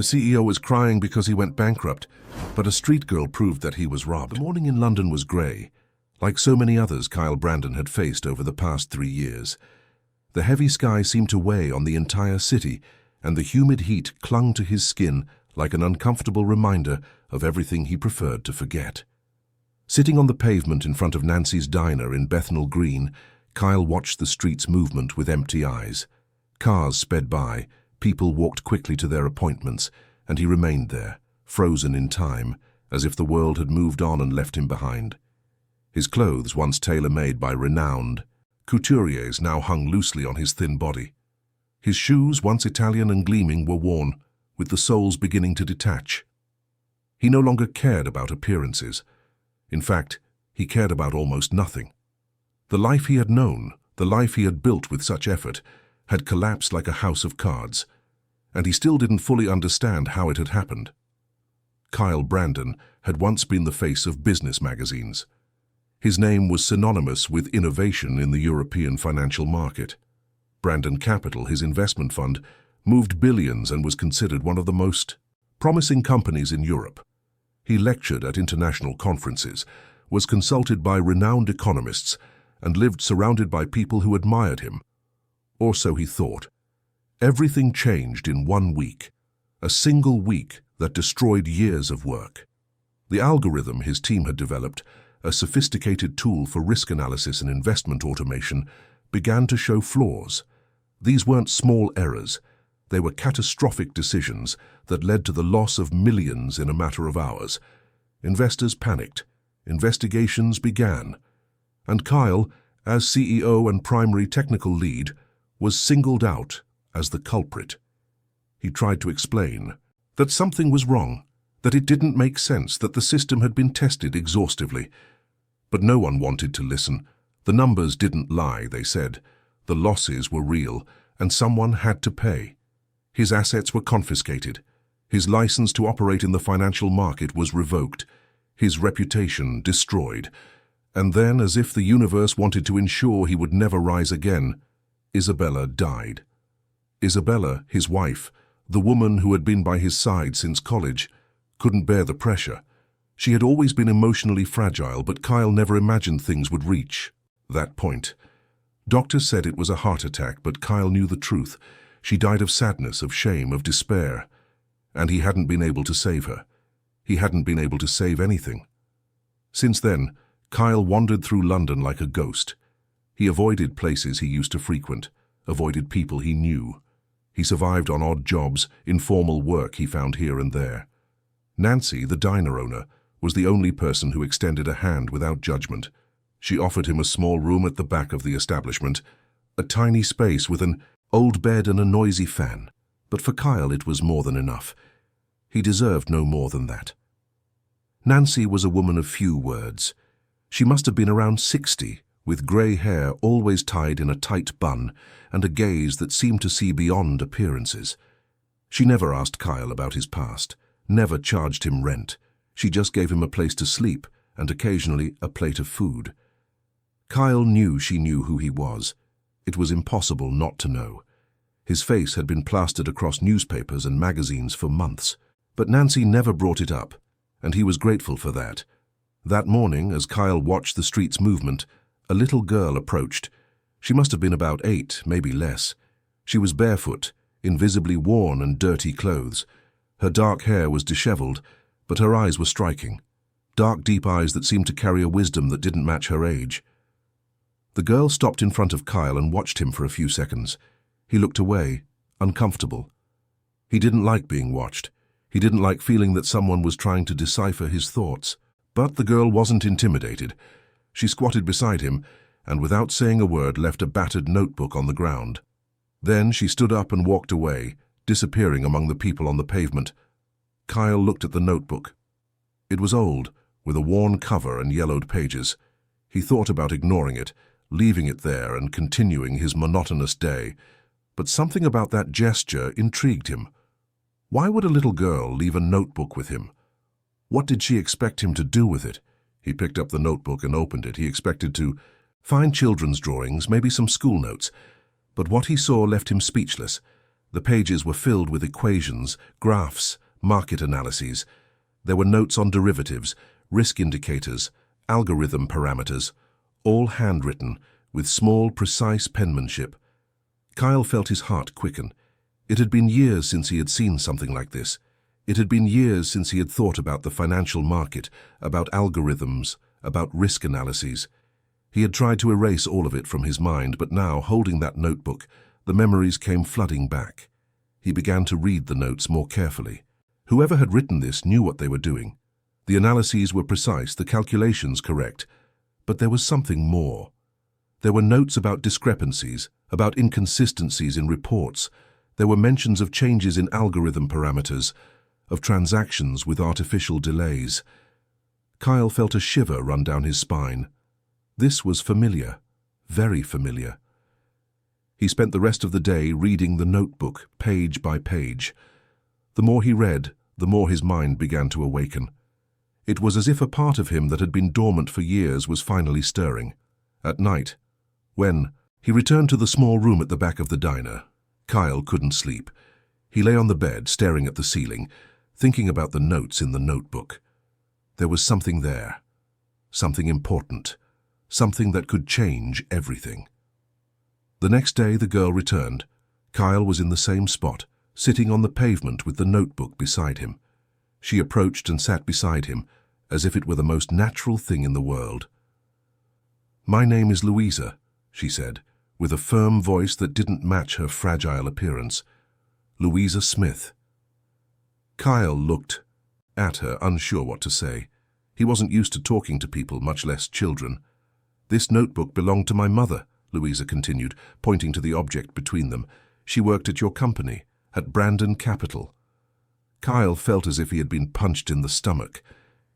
The CEO was crying because he went bankrupt, but a street girl proved that he was robbed. The morning in London was grey, like so many others Kyle Brandon had faced over the past 3 years. The heavy sky seemed to weigh on the entire city, and the humid heat clung to his skin like an uncomfortable reminder of everything he preferred to forget. Sitting on the pavement in front of Nancy's diner in Bethnal Green, Kyle watched the street's movement with empty eyes. Cars sped by, people walked quickly to their appointments, and he remained there, frozen in time, as if the world had moved on and left him behind. His clothes, once tailor-made by renowned couturiers, now hung loosely on his thin body. His shoes, once Italian and gleaming, were worn, with the soles beginning to detach. He no longer cared about appearances. In fact, he cared about almost nothing. The life he had known, the life he had built with such effort, had collapsed like a house of cards, and he still didn't fully understand how it had happened. Kyle Brandon had once been the face of business magazines. His name was synonymous with innovation in the European financial market. Brandon Capital, his investment fund, moved billions and was considered one of the most promising companies in Europe. He lectured at international conferences, was consulted by renowned economists, and lived surrounded by people who admired him. Or so he thought. Everything changed in 1 week, a single week that destroyed years of work. The algorithm his team had developed, a sophisticated tool for risk analysis and investment automation, began to show flaws. These weren't small errors. They were catastrophic decisions that led to the loss of millions in a matter of hours. Investors panicked. Investigations began. And Kyle, as CEO and primary technical lead, was singled out as the culprit. He tried to explain that something was wrong, that it didn't make sense, that the system had been tested exhaustively. But no one wanted to listen. The numbers didn't lie, they said. The losses were real, and someone had to pay. His assets were confiscated. His license to operate in the financial market was revoked. His reputation destroyed. And then, as if the universe wanted to ensure he would never rise again, Isabella died. Isabella, his wife, the woman who had been by his side since college, couldn't bear the pressure. She had always been emotionally fragile, but Kyle never imagined things would reach that point. Doctors said it was a heart attack, but Kyle knew the truth. She died of sadness, of shame, of despair. And he hadn't been able to save her. He hadn't been able to save anything. Since then, Kyle wandered through London like a ghost. He avoided places he used to frequent, avoided people he knew. He survived on odd jobs, informal work he found here and there. Nancy, the diner owner, was the only person who extended a hand without judgment. She offered him a small room at the back of the establishment, a tiny space with an old bed and a noisy fan. But for Kyle it was more than enough. He deserved no more than that. Nancy was a woman of few words. She must have been around 60, with grey hair always tied in a tight bun and a gaze that seemed to see beyond appearances. She never asked Kyle about his past, never charged him rent. She just gave him a place to sleep and occasionally a plate of food. Kyle knew she knew who he was. It was impossible not to know. His face had been plastered across newspapers and magazines for months, but Nancy never brought it up, and he was grateful for that. That morning, as Kyle watched the street's movement, a little girl approached. She must have been about 8, maybe less. She was barefoot, in visibly worn and dirty clothes. Her dark hair was disheveled, but her eyes were striking. Dark, deep eyes that seemed to carry a wisdom that didn't match her age. The girl stopped in front of Kyle and watched him for a few seconds. He looked away, uncomfortable. He didn't like being watched. He didn't like feeling that someone was trying to decipher his thoughts. But the girl wasn't intimidated. She squatted beside him and, without saying a word, left a battered notebook on the ground. Then she stood up and walked away, disappearing among the people on the pavement. Kyle looked at the notebook. It was old, with a worn cover and yellowed pages. He thought about ignoring it, leaving it there and continuing his monotonous day. But something about that gesture intrigued him. Why would a little girl leave a notebook with him? What did she expect him to do with it? He picked up the notebook and opened it. He expected to find children's drawings, maybe some school notes. But what he saw left him speechless. The pages were filled with equations, graphs, market analyses. There were notes on derivatives, risk indicators, algorithm parameters, all handwritten, with small, precise penmanship. Kyle felt his heart quicken. It had been years since he had seen something like this. It had been years since he had thought about the financial market, about algorithms, about risk analyses. He had tried to erase all of it from his mind, but now, holding that notebook, the memories came flooding back. He began to read the notes more carefully. Whoever had written this knew what they were doing. The analyses were precise, the calculations correct, but there was something more. There were notes about discrepancies, about inconsistencies in reports. There were mentions of changes in algorithm parameters, of transactions with artificial delays. Kyle felt a shiver run down his spine. This was familiar, very familiar. He spent the rest of the day reading the notebook, page by page. The more he read, the more his mind began to awaken. It was as if a part of him that had been dormant for years was finally stirring. At night, when he returned to the small room at the back of the diner, Kyle couldn't sleep. He lay on the bed, staring at the ceiling, thinking about the notes in the notebook. There was something there, something important, something that could change everything. The next day the girl returned. Kyle was in the same spot, sitting on the pavement with the notebook beside him. She approached and sat beside him, as if it were the most natural thing in the world. "My name is Louisa," she said, with a firm voice that didn't match her fragile appearance. "Louisa Smith." Kyle looked at her, unsure what to say. He wasn't used to talking to people, much less children. "This notebook belonged to my mother," Louisa continued, pointing to the object between them. "She worked at your company, at Brandon Capital." Kyle felt as if he had been punched in the stomach.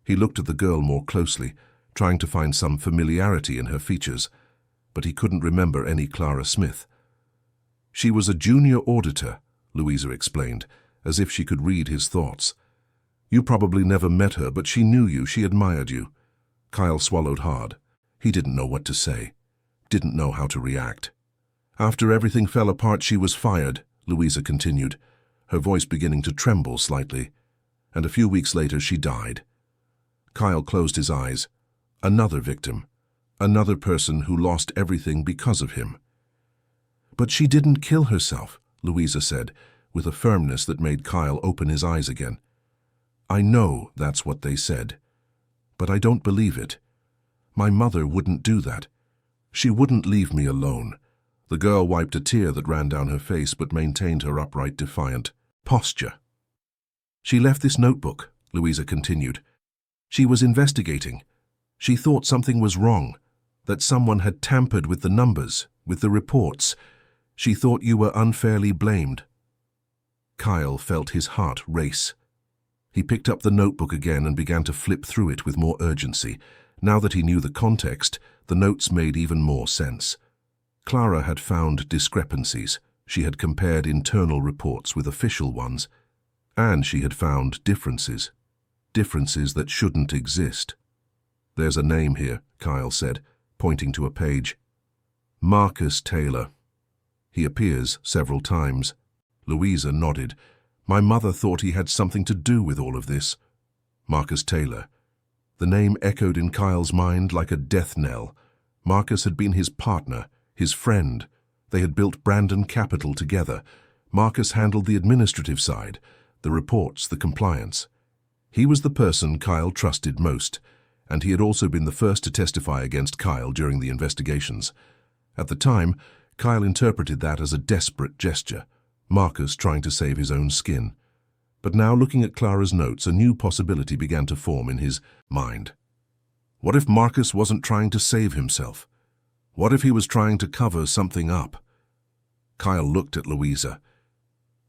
He looked at the girl more closely, trying to find some familiarity in her features, but he couldn't remember any Clara Smith. "She was a junior auditor," Louisa explained, as if she could read his thoughts. "You probably never met her, but she knew you, she admired you." Kyle swallowed hard. He didn't know what to say, didn't know how to react. "After everything fell apart, she was fired," Louisa continued, her voice beginning to tremble slightly. "And a few weeks later, she died." Kyle closed his eyes. Another victim. Another person who lost everything because of him. "But she didn't kill herself," Louisa said, with a firmness that made Kyle open his eyes again. "I know that's what they said, but I don't believe it. My mother wouldn't do that. She wouldn't leave me alone." The girl wiped a tear that ran down her face but maintained her upright, defiant posture. "She left this notebook," Louisa continued. "She was investigating. She thought something was wrong, that someone had tampered with the numbers, with the reports. She thought you were unfairly blamed." Kyle felt his heart race. He picked up the notebook again and began to flip through it with more urgency. Now that he knew the context, the notes made even more sense. Clara had found discrepancies. She had compared internal reports with official ones. And she had found differences. Differences that shouldn't exist. "There's a name here," Kyle said, pointing to a page. "Marcus Taylor. He appears several times." Louisa nodded. "My mother thought he had something to do with all of this." Marcus Taylor. The name echoed in Kyle's mind like a death knell. Marcus had been his partner, his friend. They had built Brandon Capital together. Marcus handled the administrative side, the reports, the compliance. He was the person Kyle trusted most, and he had also been the first to testify against Kyle during the investigations. At the time, Kyle interpreted that as a desperate gesture, Marcus trying to save his own skin. But now, looking at Clara's notes, a new possibility began to form in his mind. What if Marcus wasn't trying to save himself? What if he was trying to cover something up? Kyle looked at Louisa.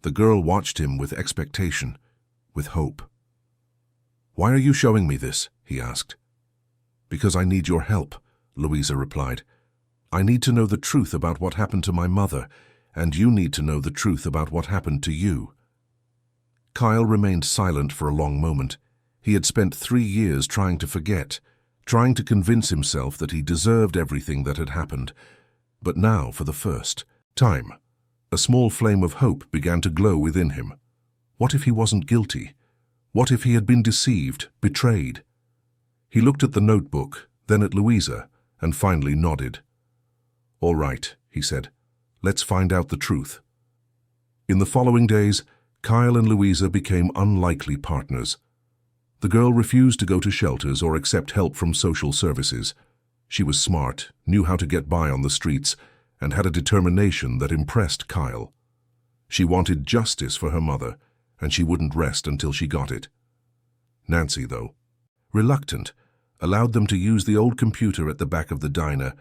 The girl watched him with expectation, with hope. "Why are you showing me this?" he asked. "Because I need your help," Louisa replied. "I need to know the truth about what happened to my mother, and you need to know the truth about what happened to you." Kyle remained silent for a long moment. He had spent 3 years trying to forget, trying to convince himself that he deserved everything that had happened. But now, for the first time, A small flame of hope began to glow within him. What if he wasn't guilty? What if he had been deceived, betrayed? He looked at the notebook, then at Louisa, and finally nodded. "All right," he said. "Let's find out the truth." In the following days, Kyle and Louisa became unlikely partners. The girl refused to go to shelters or accept help from social services. She was smart, knew how to get by on the streets, and had a determination that impressed Kyle. She wanted justice for her mother, and she wouldn't rest until she got it. Nancy, though, reluctant, allowed them to use the old computer at the back of the diner.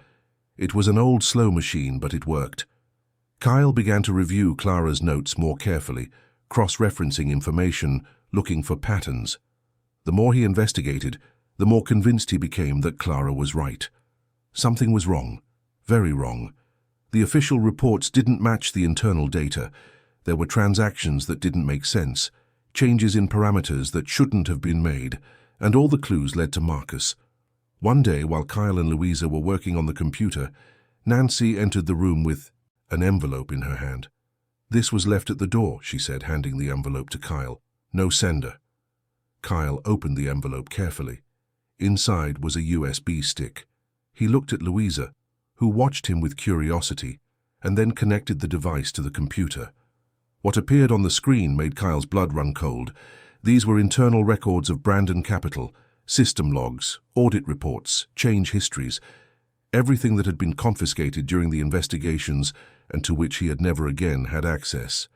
It was an old slow machine, but it worked. Kyle began to review Clara's notes more carefully, cross-referencing information, looking for patterns. The more he investigated, the more convinced he became that Clara was right. Something was wrong, very wrong. The official reports didn't match the internal data. There were transactions that didn't make sense, changes in parameters that shouldn't have been made, and all the clues led to Marcus. One day, while Kyle and Louisa were working on the computer, Nancy entered the room with an envelope in her hand. "This was left at the door," she said, handing the envelope to Kyle. "No sender." Kyle opened the envelope carefully. Inside was a USB stick. He looked at Louisa, who watched him with curiosity, and then connected the device to the computer. What appeared on the screen made Kyle's blood run cold. These were internal records of Brandon Capital, system logs, audit reports, change histories, everything that had been confiscated during the investigations and to which he had never again had access.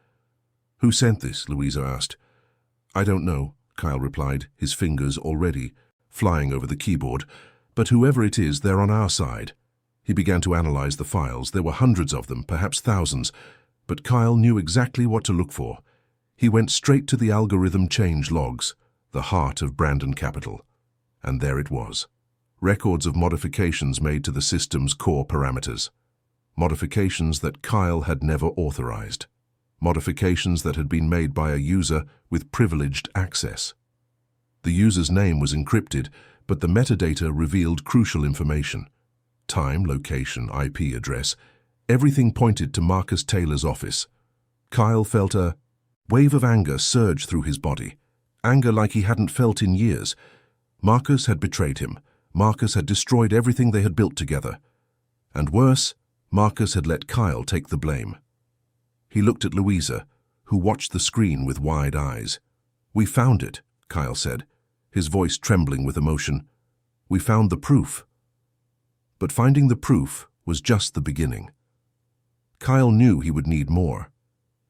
"Who sent this?" Louisa asked. "I don't know," Kyle replied, his fingers already flying over the keyboard. "But whoever it is, they're on our side." He began to analyze the files. There were hundreds of them, perhaps thousands, but Kyle knew exactly what to look for. He went straight to the algorithm change logs, the heart of Brandon Capital. And there it was. Records of modifications made to the system's core parameters. Modifications that Kyle had never authorized. Modifications that had been made by a user with privileged access. The user's name was encrypted, but the metadata revealed crucial information. Time, location, IP address, everything pointed to Marcus Taylor's office. Kyle felt a wave of anger surge through his body. Anger like he hadn't felt in years. Marcus had betrayed him. Marcus had destroyed everything they had built together. And worse, Marcus had let Kyle take the blame. He looked at Louisa, who watched the screen with wide eyes. "We found it," Kyle said, his voice trembling with emotion. "We found the proof." But finding the proof was just the beginning. Kyle knew he would need more.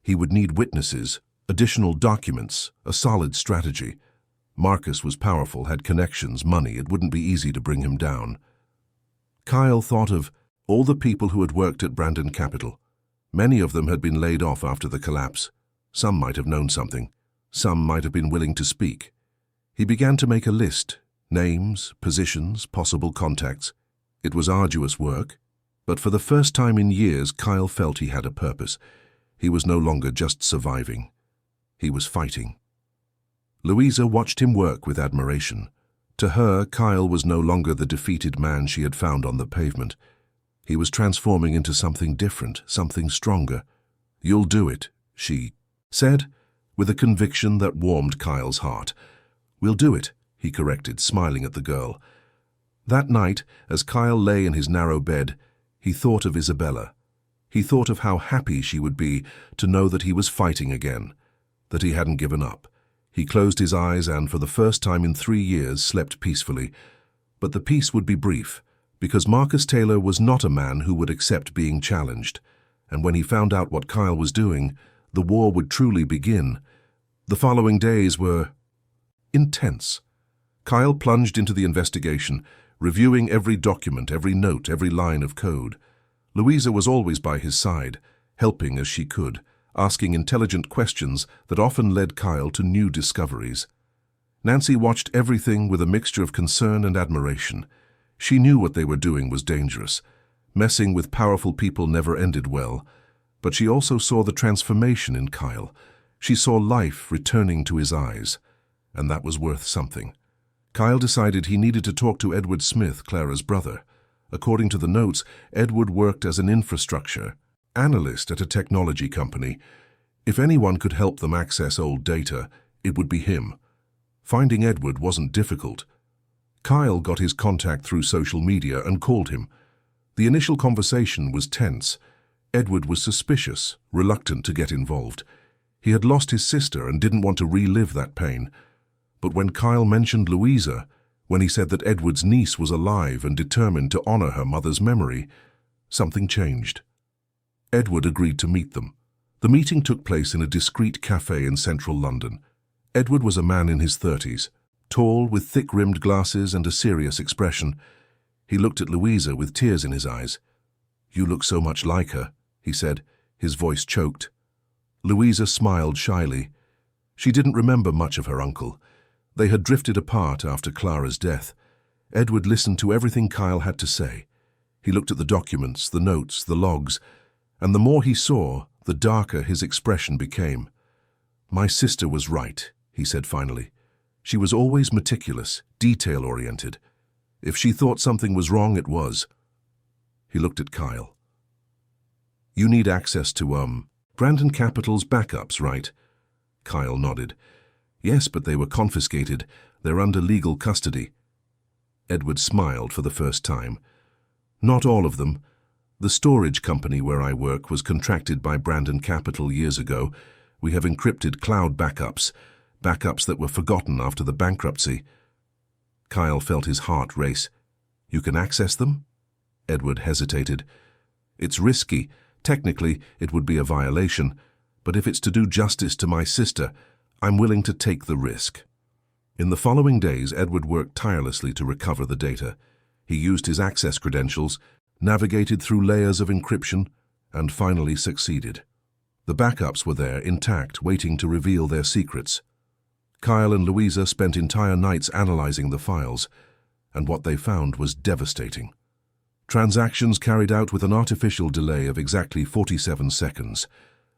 He would need witnesses, additional documents, a solid strategy. Marcus was powerful, had connections, money. It wouldn't be easy to bring him down. Kyle thought of all the people who had worked at Brandon Capital. Many of them had been laid off after the collapse. Some might have known something. Some might have been willing to speak. He began to make a list, names, positions, possible contacts. It was arduous work, but for the first time in years, Kyle felt he had a purpose. He was no longer just surviving. He was fighting. Louisa watched him work with admiration. To her, Kyle was no longer the defeated man she had found on the pavement. He was transforming into something different, something stronger. "You'll do it," she said, with a conviction that warmed Kyle's heart. "We'll do it," he corrected, smiling at the girl. That night, as Kyle lay in his narrow bed, he thought of Isabella. He thought of how happy she would be to know that he was fighting again, that he hadn't given up. He closed his eyes and, for the first time in 3 years, slept peacefully. But the peace would be brief, because Marcus Taylor was not a man who would accept being challenged. And when he found out what Kyle was doing, the war would truly begin. The following days were intense. Kyle plunged into the investigation, reviewing every document, every note, every line of code. Louisa was always by his side, helping as she could, asking intelligent questions that often led Kyle to new discoveries. Nancy watched everything with a mixture of concern and admiration. She knew what they were doing was dangerous. Messing with powerful people never ended well. But she also saw the transformation in Kyle. She saw life returning to his eyes. And that was worth something. Kyle decided he needed to talk to Edward Smith, Clara's brother. According to the notes, Edward worked as an infrastructure analyst at a technology company. If anyone could help them access old data, it would be him. Finding Edward wasn't difficult. Kyle got his contact through social media and called him. The initial conversation was tense. Edward was suspicious, reluctant to get involved. He had lost his sister and didn't want to relive that pain. But when Kyle mentioned Louisa, when he said that Edward's niece was alive and determined to honor her mother's memory, something changed. Edward agreed to meet them. The meeting took place in a discreet cafe in central London. Edward was a man in his 30s, tall, with thick-rimmed glasses and a serious expression. He looked at Louisa with tears in his eyes. "You look so much like her," he said, his voice choked. Louisa smiled shyly. She didn't remember much of her uncle. They had drifted apart after Clara's death. Edward listened to everything Kyle had to say. He looked at the documents, the notes, the logs, and the more he saw, the darker his expression became. "My sister was right," he said finally. "She was always meticulous, detail-oriented. If she thought something was wrong, it was." He looked at Kyle. "You need access to, Brandon Capital's backups, right?" Kyle nodded. "Yes, but they were confiscated. They're under legal custody." Edward smiled for the first time. "Not all of them. The storage company where I work was contracted by Brandon Capital years ago. We have encrypted cloud backups that were forgotten after the bankruptcy." Kyle felt his heart race. "You can access them?" Edward hesitated. "It's risky. Technically, it would be a violation. But if it's to do justice to my sister, I'm willing to take the risk." In the following days, Edward worked tirelessly to recover the data. He used his access credentials, navigated through layers of encryption, and finally succeeded. The backups were there, intact, waiting to reveal their secrets. Kyle and Louisa spent entire nights analyzing the files, and what they found was devastating. Transactions carried out with an artificial delay of exactly 47 seconds,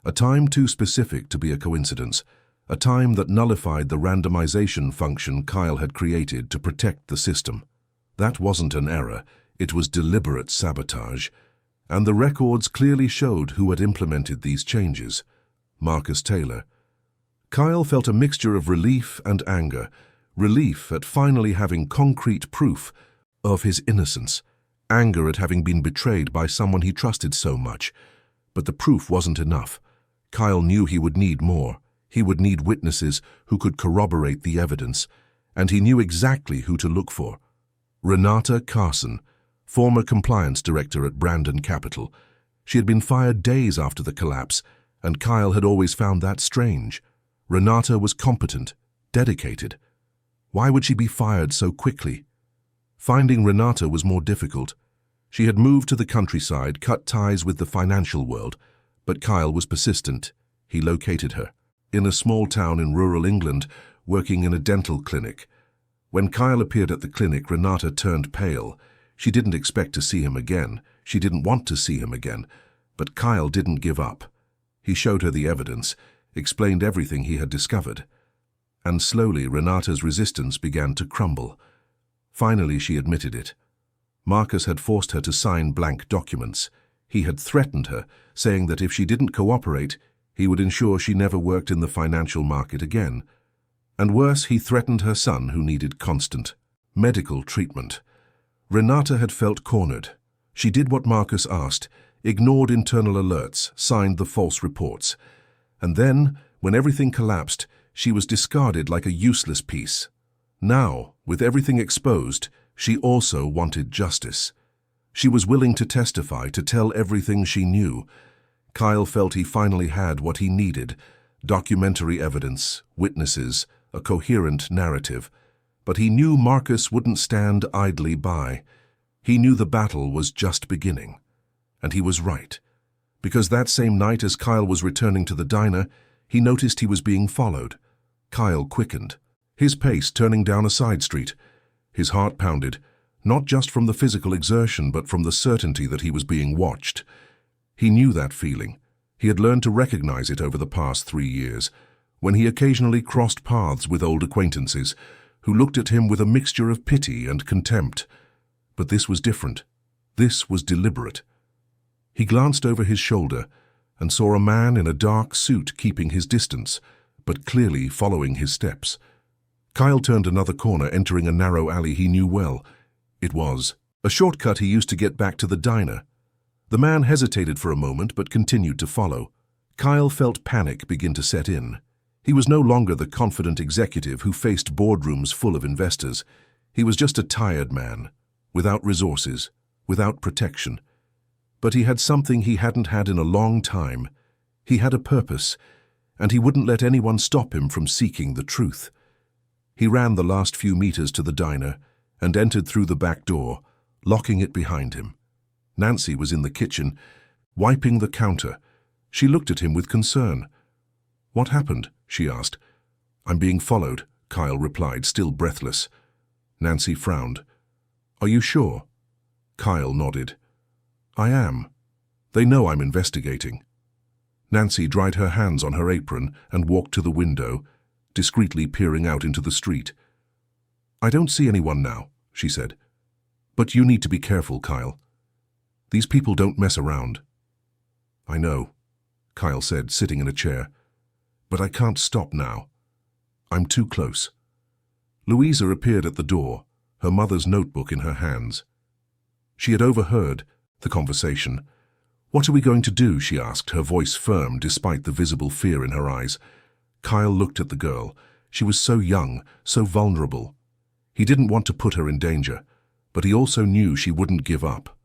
a time too specific to be a coincidence, a time that nullified the randomization function Kyle had created to protect the system. That wasn't an error, it was deliberate sabotage, and the records clearly showed who had implemented these changes: Marcus Taylor. Kyle felt a mixture of relief and anger, relief at finally having concrete proof of his innocence, anger at having been betrayed by someone he trusted so much. But the proof wasn't enough. Kyle knew he would need more. He would need witnesses who could corroborate the evidence, and he knew exactly who to look for. Renata Carson, former compliance director at Brandon Capital. She had been fired days after the collapse, and Kyle had always found that strange. Renata was competent, dedicated. Why would she be fired so quickly? Finding Renata was more difficult. She had moved to the countryside, cut ties with the financial world, but Kyle was persistent. He located her in a small town in rural England, working in a dental clinic. When Kyle appeared at the clinic, Renata turned pale. She didn't expect to see him again. She didn't want to see him again. But Kyle didn't give up. He showed her the evidence, explained everything he had discovered. And slowly Renata's resistance began to crumble. Finally she admitted it. Marcus had forced her to sign blank documents. He had threatened her, saying that if she didn't cooperate, he would ensure she never worked in the financial market again. And worse, he threatened her son, who needed constant medical treatment. Renata had felt cornered. She did what Marcus asked, ignored internal alerts, signed the false reports. And then, when everything collapsed, she was discarded like a useless piece. Now, with everything exposed, she also wanted justice. She was willing to testify, to tell everything she knew. Kyle felt he finally had what he needed: documentary evidence, witnesses, a coherent narrative. But he knew Marcus wouldn't stand idly by. He knew the battle was just beginning. And he was right. Because that same night, as Kyle was returning to the diner, he noticed he was being followed. Kyle quickened, his pace turning down a side street. His heart pounded, not just from the physical exertion, but from the certainty that he was being watched. He knew that feeling. He had learned to recognize it over the past 3 years, when he occasionally crossed paths with old acquaintances who looked at him with a mixture of pity and contempt. But this was different. This was deliberate. He glanced over his shoulder and saw a man in a dark suit keeping his distance, but clearly following his steps. Kyle turned another corner, entering a narrow alley he knew well. It was a shortcut he used to get back to the diner. The man hesitated for a moment but continued to follow. Kyle felt panic begin to set in. He was no longer the confident executive who faced boardrooms full of investors. He was just a tired man, without resources, without protection. But he had something he hadn't had in a long time. He had a purpose, and he wouldn't let anyone stop him from seeking the truth. He ran the last few meters to the diner and entered through the back door, locking it behind him. Nancy was in the kitchen, wiping the counter. She looked at him with concern. "What happened?" she asked. "I'm being followed," Kyle replied, still breathless. Nancy frowned. "Are you sure?" Kyle nodded. "I am. They know I'm investigating." Nancy dried her hands on her apron and walked to the window, discreetly peering out into the street. "I don't see anyone now," she said. "But you need to be careful, Kyle. These people don't mess around." "I know," Kyle said, sitting in a chair. "But I can't stop now. I'm too close." Louisa appeared at the door, her mother's notebook in her hands. She had overheard the conversation. "What are we going to do?" she asked, her voice firm despite the visible fear in her eyes. Kyle looked at the girl. She was so young, so vulnerable. He didn't want to put her in danger, but he also knew she wouldn't give up.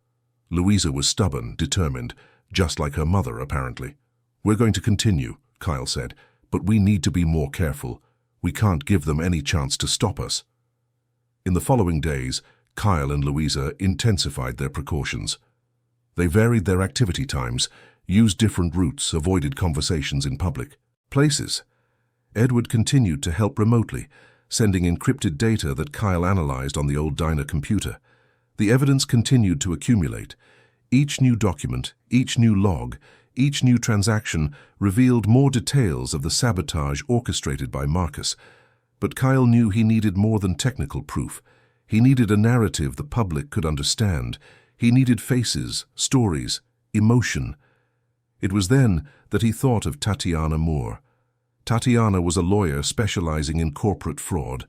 Louisa was stubborn, determined, just like her mother, apparently. "We're going to continue," Kyle said, "but we need to be more careful. We can't give them any chance to stop us." In the following days, Kyle and Louisa intensified their precautions. They varied their activity times, used different routes, avoided conversations in public places. Edward continued to help remotely, sending encrypted data that Kyle analyzed on the old diner computer. The evidence continued to accumulate. Each new document, each new log, each new transaction revealed more details of the sabotage orchestrated by Marcus. But Kyle knew he needed more than technical proof. He needed a narrative the public could understand. He needed faces, stories, emotion. It was then that he thought of Tatiana Moore. Tatiana was a lawyer specializing in corporate fraud,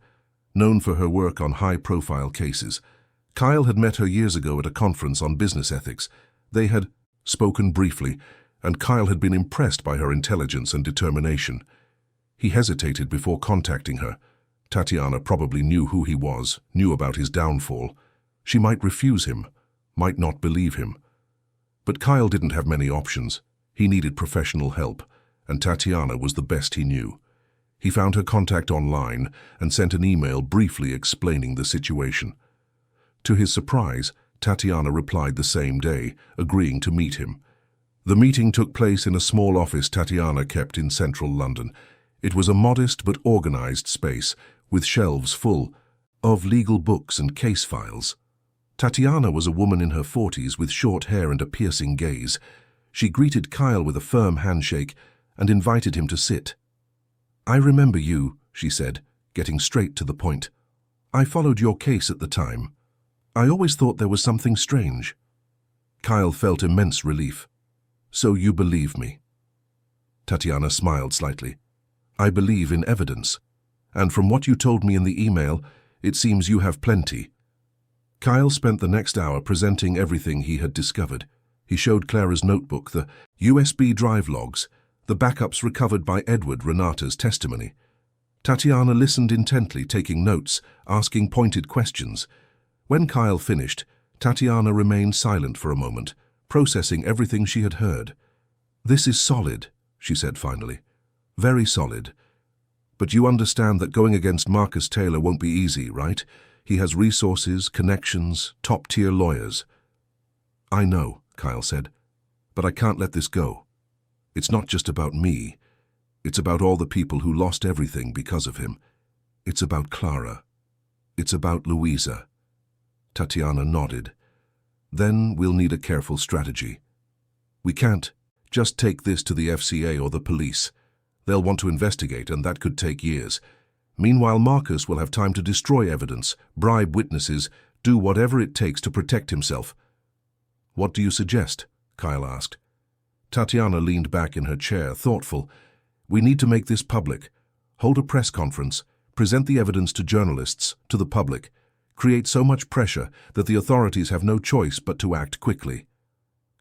known for her work on high-profile cases. Kyle had met her years ago at a conference on business ethics. They had spoken briefly, and Kyle had been impressed by her intelligence and determination. He hesitated before contacting her. Tatiana probably knew who he was, knew about his downfall. She might refuse him, might not believe him. But Kyle didn't have many options. He needed professional help, and Tatiana was the best he knew. He found her contact online and sent an email briefly explaining the situation. To his surprise, Tatiana replied the same day, agreeing to meet him. The meeting took place in a small office Tatiana kept in central London. It was a modest but organized space, with shelves full of legal books and case files. Tatiana was a woman in her 40s with short hair and a piercing gaze. She greeted Kyle with a firm handshake and invited him to sit. "I remember you," she said, getting straight to the point. "I followed your case at the time. I always thought there was something strange." Kyle felt immense relief. "So you believe me?" Tatiana smiled slightly. "I believe in evidence. And from what you told me in the email, it seems you have plenty." Kyle spent the next hour presenting everything he had discovered. He showed Clara's notebook, the USB drive logs, the backups recovered by Edward Renata's testimony. Tatiana listened intently, taking notes, asking pointed questions. When Kyle finished, Tatiana remained silent for a moment, processing everything she had heard. "This is solid," she said finally. "Very solid. But you understand that going against Marcus Taylor won't be easy, right? He has resources, connections, top-tier lawyers." "I know," Kyle said, "but I can't let this go. It's not just about me. It's about all the people who lost everything because of him. It's about Clara. It's about Louisa." Tatiana nodded. "Then we'll need a careful strategy. We can't just take this to the FCA or the police. They'll want to investigate, and that could take years. Meanwhile, Marcus will have time to destroy evidence, bribe witnesses, do whatever it takes to protect himself." "What do you suggest?" Kyle asked. Tatiana leaned back in her chair, thoughtful. We need to make this public. Hold a press conference. Present the evidence to journalists, to the public. Create so much pressure that the authorities have no choice but to act quickly.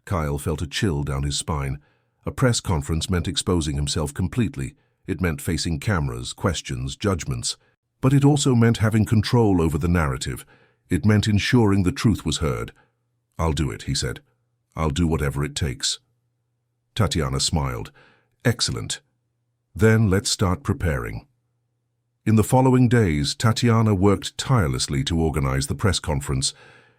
Kyle felt a chill down his spine. A press conference meant exposing himself completely. It meant facing cameras, questions, judgments. But it also meant having control over the narrative. It meant ensuring the truth was heard. I'll do it, he said. I'll do whatever it takes. Tatiana smiled. Excellent. Then let's start preparing. In the following days, Tatiana worked tirelessly to organize the press conference.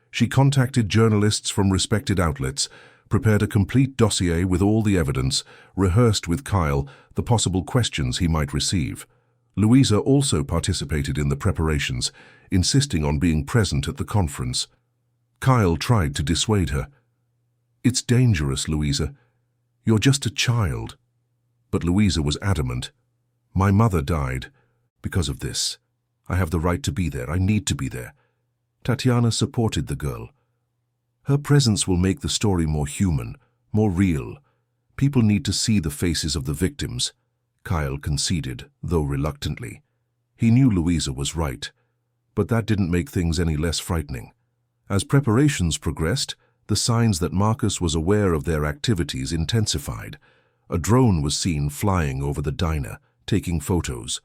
She contacted journalists from respected outlets, prepared a complete dossier with all the evidence, rehearsed with Kyle the possible questions he might receive. Louisa also participated in the preparations, insisting on being present at the conference. Kyle tried to dissuade her. It's dangerous, Louisa. You're just a child. But Louisa was adamant. My mother died. Because of this. I have the right to be there. I need to be there. Tatiana supported the girl. Her presence will make the story more human, more real. People need to see the faces of the victims. Kyle conceded, though reluctantly. He knew Louisa was right, but that didn't make things any less frightening. As preparations progressed, the signs that Marcus was aware of their activities intensified. A drone was seen flying over the diner, taking photos.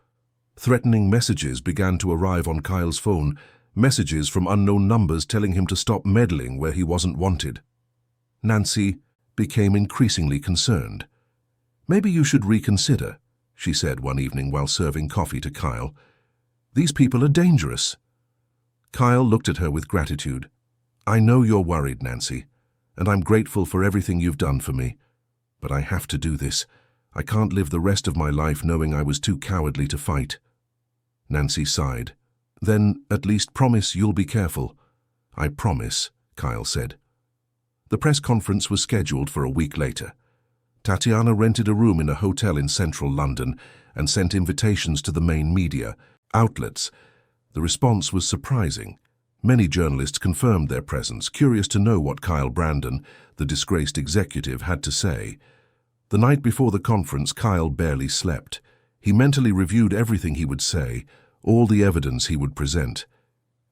Threatening messages began to arrive on Kyle's phone, messages from unknown numbers telling him to stop meddling where he wasn't wanted. Nancy became increasingly concerned. Maybe you should reconsider, she said one evening while serving coffee to Kyle. These people are dangerous. Kyle looked at her with gratitude. I know you're worried, Nancy, and I'm grateful for everything you've done for me. But I have to do this. I can't live the rest of my life knowing I was too cowardly to fight. Nancy sighed. Then at least promise you'll be careful. I promise, Kyle said. The press conference was scheduled for a week later. Tatiana rented a room in a hotel in central London and sent invitations to the main media, outlets. The response was surprising. Many journalists confirmed their presence, curious to know what Kyle Brandon, the disgraced executive, had to say. The night before the conference, Kyle barely slept. He mentally reviewed everything he would say, all the evidence he would present.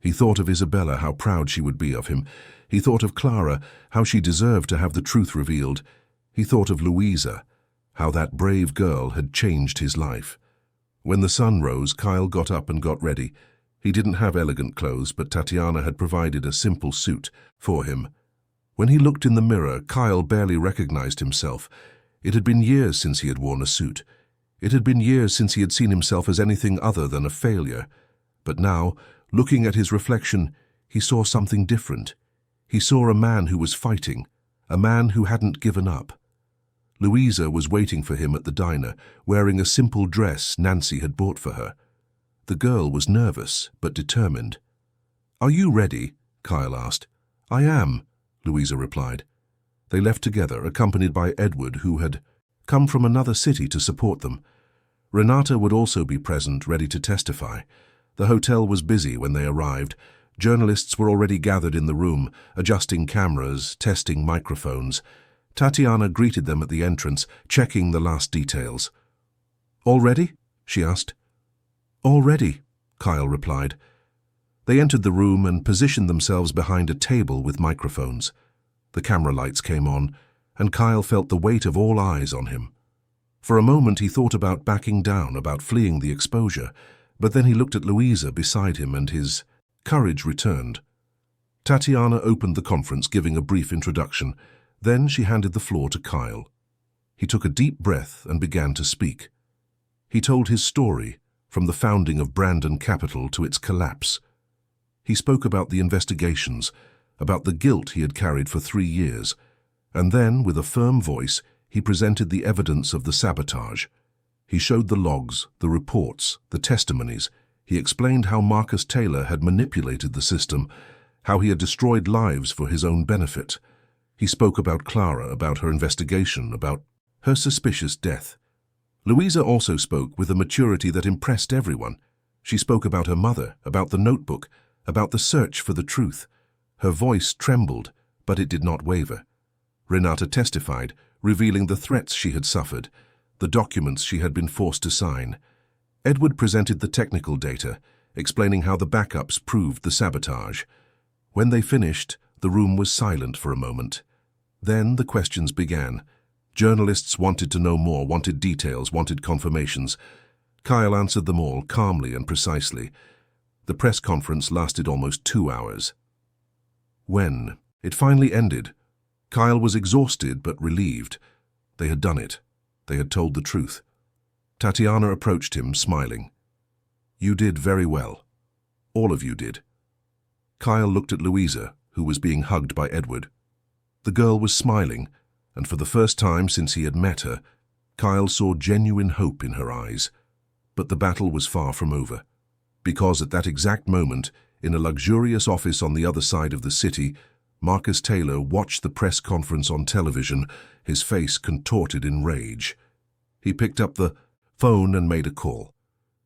He thought of Isabella, how proud she would be of him. He thought of Clara, how she deserved to have the truth revealed. He thought of Louisa, how that brave girl had changed his life. When the sun rose, Kyle got up and got ready. He didn't have elegant clothes, but Tatiana had provided a simple suit for him. When he looked in the mirror, Kyle barely recognized himself. It had been years since he had worn a suit. It had been years since he had seen himself as anything other than a failure. But now, looking at his reflection, he saw something different. He saw a man who was fighting, a man who hadn't given up. Louisa was waiting for him at the diner, wearing a simple dress Nancy had bought for her. The girl was nervous, but determined. Are you ready? Kyle asked. I am, Louisa replied. They left together, accompanied by Edward, who had come from another city to support them. Renata would also be present, ready to testify. The hotel was busy when they arrived. Journalists were already gathered in the room, adjusting cameras, testing microphones. Tatiana greeted them at the entrance, checking the last details. All ready? She asked. All ready, Kyle replied. They entered the room and positioned themselves behind a table with microphones. The camera lights came on, and Kyle felt the weight of all eyes on him. For a moment he thought about backing down, about fleeing the exposure, but then he looked at Louisa beside him and his courage returned. Tatiana opened the conference, giving a brief introduction. Then she handed the floor to Kyle. He took a deep breath and began to speak. He told his story, from the founding of Brandon Capital to its collapse. He spoke about the investigations, about the guilt he had carried for 3 years, and then, with a firm voice, he presented the evidence of the sabotage. He showed the logs, the reports, the testimonies. He explained how Marcus Taylor had manipulated the system, how he had destroyed lives for his own benefit. He spoke about Clara, about her investigation, about her suspicious death. Louisa also spoke with a maturity that impressed everyone. She spoke about her mother, about the notebook, about the search for the truth. Her voice trembled, but it did not waver. Renata testified, revealing the threats she had suffered, the documents she had been forced to sign. Edward presented the technical data, explaining how the backups proved the sabotage. When they finished, the room was silent for a moment. Then the questions began. Journalists wanted to know more, wanted details, wanted confirmations. Kyle answered them all calmly and precisely. The press conference lasted almost 2 hours. When it finally ended, Kyle was exhausted but relieved. They had done it. They had told the truth. Tatiana approached him, smiling. "You did very well. All of you did." Kyle looked at Louisa, who was being hugged by Edward. The girl was smiling, and for the first time since he had met her, Kyle saw genuine hope in her eyes. But the battle was far from over, because at that exact moment, in a luxurious office on the other side of the city, Marcus Taylor watched the press conference on television, his face contorted in rage. He picked up the phone and made a call.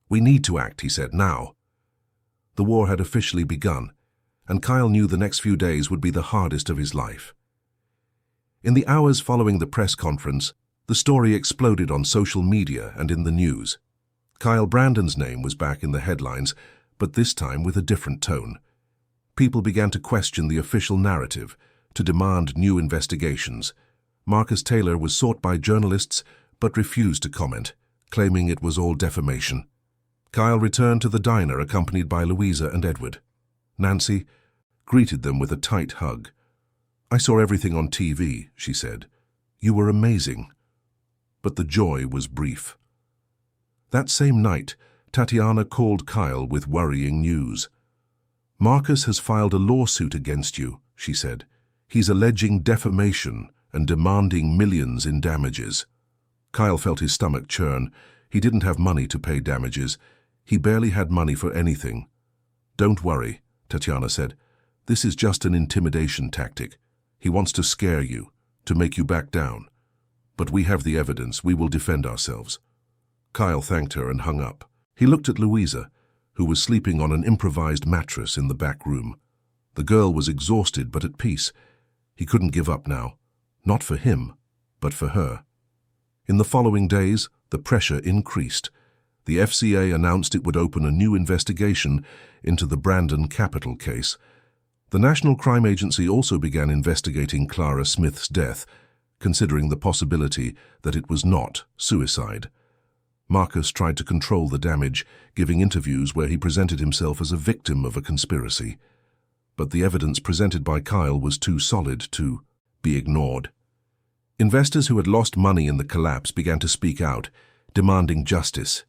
"We need to act," he said, "now." The war had officially begun, and Kyle knew the next few days would be the hardest of his life. In the hours following the press conference, the story exploded on social media and in the news. Kyle Brandon's name was back in the headlines, but this time with a different tone. People began to question the official narrative, to demand new investigations. Marcus Taylor was sought by journalists, but refused to comment, claiming it was all defamation. Kyle returned to the diner accompanied by Louisa and Edward. Nancy greeted them with a tight hug. "I saw everything on TV," she said. "You were amazing." But the joy was brief. That same night, Tatiana called Kyle with worrying news. "Marcus has filed a lawsuit against you," she said. "He's alleging defamation and demanding millions in damages." Kyle felt his stomach churn. He didn't have money to pay damages. He barely had money for anything. "Don't worry," Tatiana said. "This is just an intimidation tactic. He wants to scare you, to make you back down. But we have the evidence. We will defend ourselves." Kyle thanked her and hung up. He looked at Louisa, who was sleeping on an improvised mattress in the back room. The girl was exhausted but at peace. He couldn't give up now. Not for him, but for her. In the following days, the pressure increased. The FCA announced it would open a new investigation into the Brandon Capital case. The National Crime Agency also began investigating Clara Smith's death, considering the possibility that it was not suicide. Marcus tried to control the damage, giving interviews where he presented himself as a victim of a conspiracy. But the evidence presented by Kyle was too solid to be ignored. Investors who had lost money in the collapse began to speak out, demanding justice.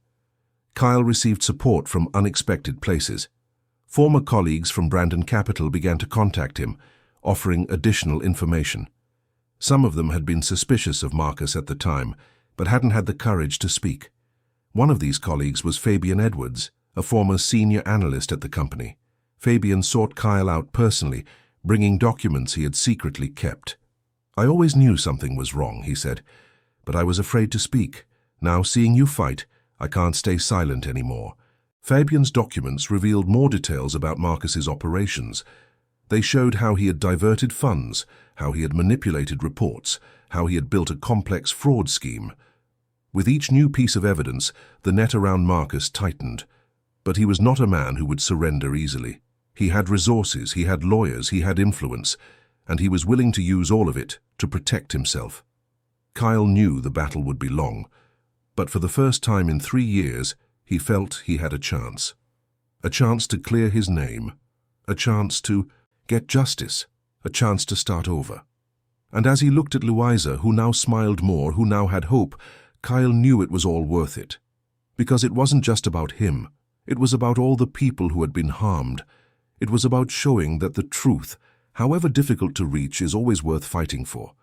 Kyle received support from unexpected places. Former colleagues from Brandon Capital began to contact him, offering additional information. Some of them had been suspicious of Marcus at the time, but hadn't had the courage to speak. One of these colleagues was Fabian Edwards, a former senior analyst at the company. Fabian sought Kyle out personally, bringing documents he had secretly kept. "I always knew something was wrong," he said, "but I was afraid to speak. Now, seeing you fight, I can't stay silent anymore." Fabian's documents revealed more details about Marcus's operations. They showed how he had diverted funds, how he had manipulated reports, how he had built a complex fraud scheme. With each new piece of evidence, the net around Marcus tightened. But he was not a man who would surrender easily. He had resources, he had lawyers, he had influence, and he was willing to use all of it to protect himself. Kyle knew the battle would be long, but for the first time in 3 years, he felt he had a chance. A chance to clear his name, a chance to get justice, a chance to start over. And as he looked at Louisa, who now smiled more, who now had hope, Kyle knew it was all worth it. Because it wasn't just about him. It was about all the people who had been harmed. It was about showing that the truth, however difficult to reach, is always worth fighting for.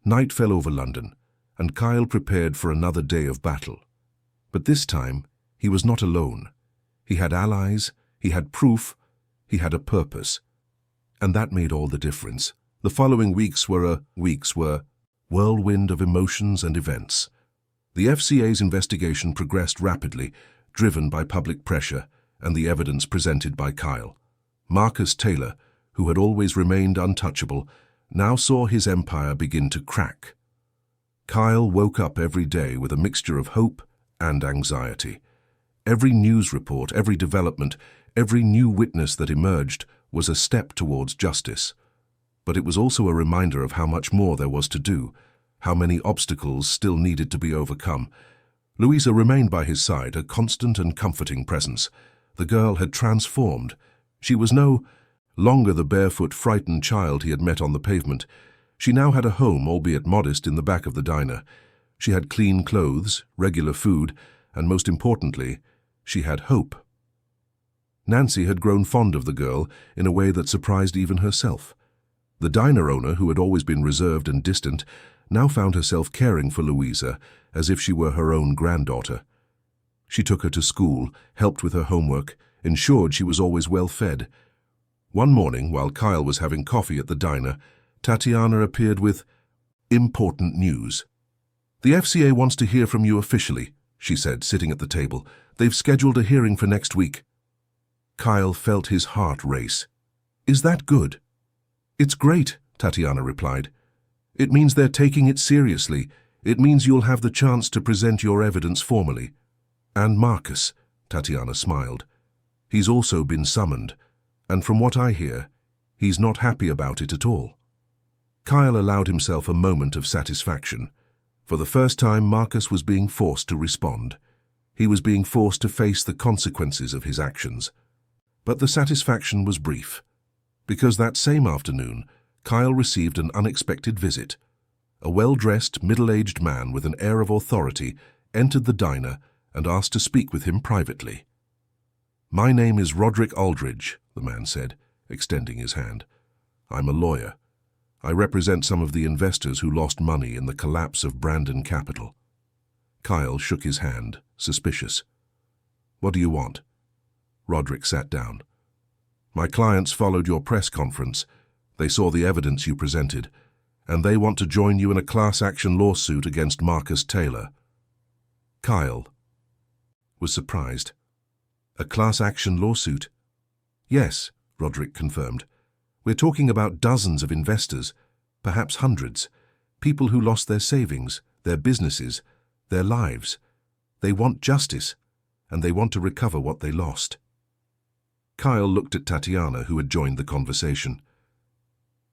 Night fell over London, and Kyle prepared for another day of battle. But this time, he was not alone. He had allies, he had proof, he had a purpose. And that made all the difference. The following weeks were a whirlwind of emotions and events. The FCA's investigation progressed rapidly, driven by public pressure and the evidence presented by Kyle. Marcus Taylor, who had always remained untouchable, now saw his empire begin to crack. Kyle woke up every day with a mixture of hope and anxiety. Every news report, every development, every new witness that emerged was a step towards justice. But it was also a reminder of how much more there was to do, how many obstacles still needed to be overcome. Louisa remained by his side, a constant and comforting presence. The girl had transformed. She was no longer the barefoot, frightened child he had met on the pavement. She now had a home, albeit modest, in the back of the diner. She had clean clothes, regular food, and most importantly, she had hope. Nancy had grown fond of the girl in a way that surprised even herself. The diner owner, who had always been reserved and distant, now found herself caring for Louisa as if she were her own granddaughter. She took her to school, helped with her homework, ensured she was always well fed. One morning, while Kyle was having coffee at the diner, Tatiana appeared with important news. "The FCA wants to hear from you officially," she said, sitting at the table. "They've scheduled a hearing for next week." Kyle felt his heart race. "Is that good?" "It's great," Tatiana replied. "It means they're taking it seriously. It means you'll have the chance to present your evidence formally." "And Marcus," Tatiana smiled. "He's also been summoned, and from what I hear, he's not happy about it at all." Kyle allowed himself a moment of satisfaction. For the first time, Marcus was being forced to respond. He was being forced to face the consequences of his actions. But the satisfaction was brief, because that same afternoon, Kyle received an unexpected visit. A well-dressed, middle-aged man with an air of authority entered the diner and asked to speak with him privately. "My name is Roderick Aldridge," the man said, extending his hand. "I'm a lawyer. I represent some of the investors who lost money in the collapse of Brandon Capital." Kyle shook his hand, suspicious. "What do you want?" Roderick sat down. "My clients followed your press conference. They saw the evidence you presented, and they want to join you in a class-action lawsuit against Marcus Taylor." Kyle was surprised. "A class-action lawsuit?" "Yes," Roderick confirmed. "We're talking about dozens of investors, perhaps hundreds, people who lost their savings, their businesses, their lives. They want justice, and they want to recover what they lost." Kyle looked at Tatiana, who had joined the conversation.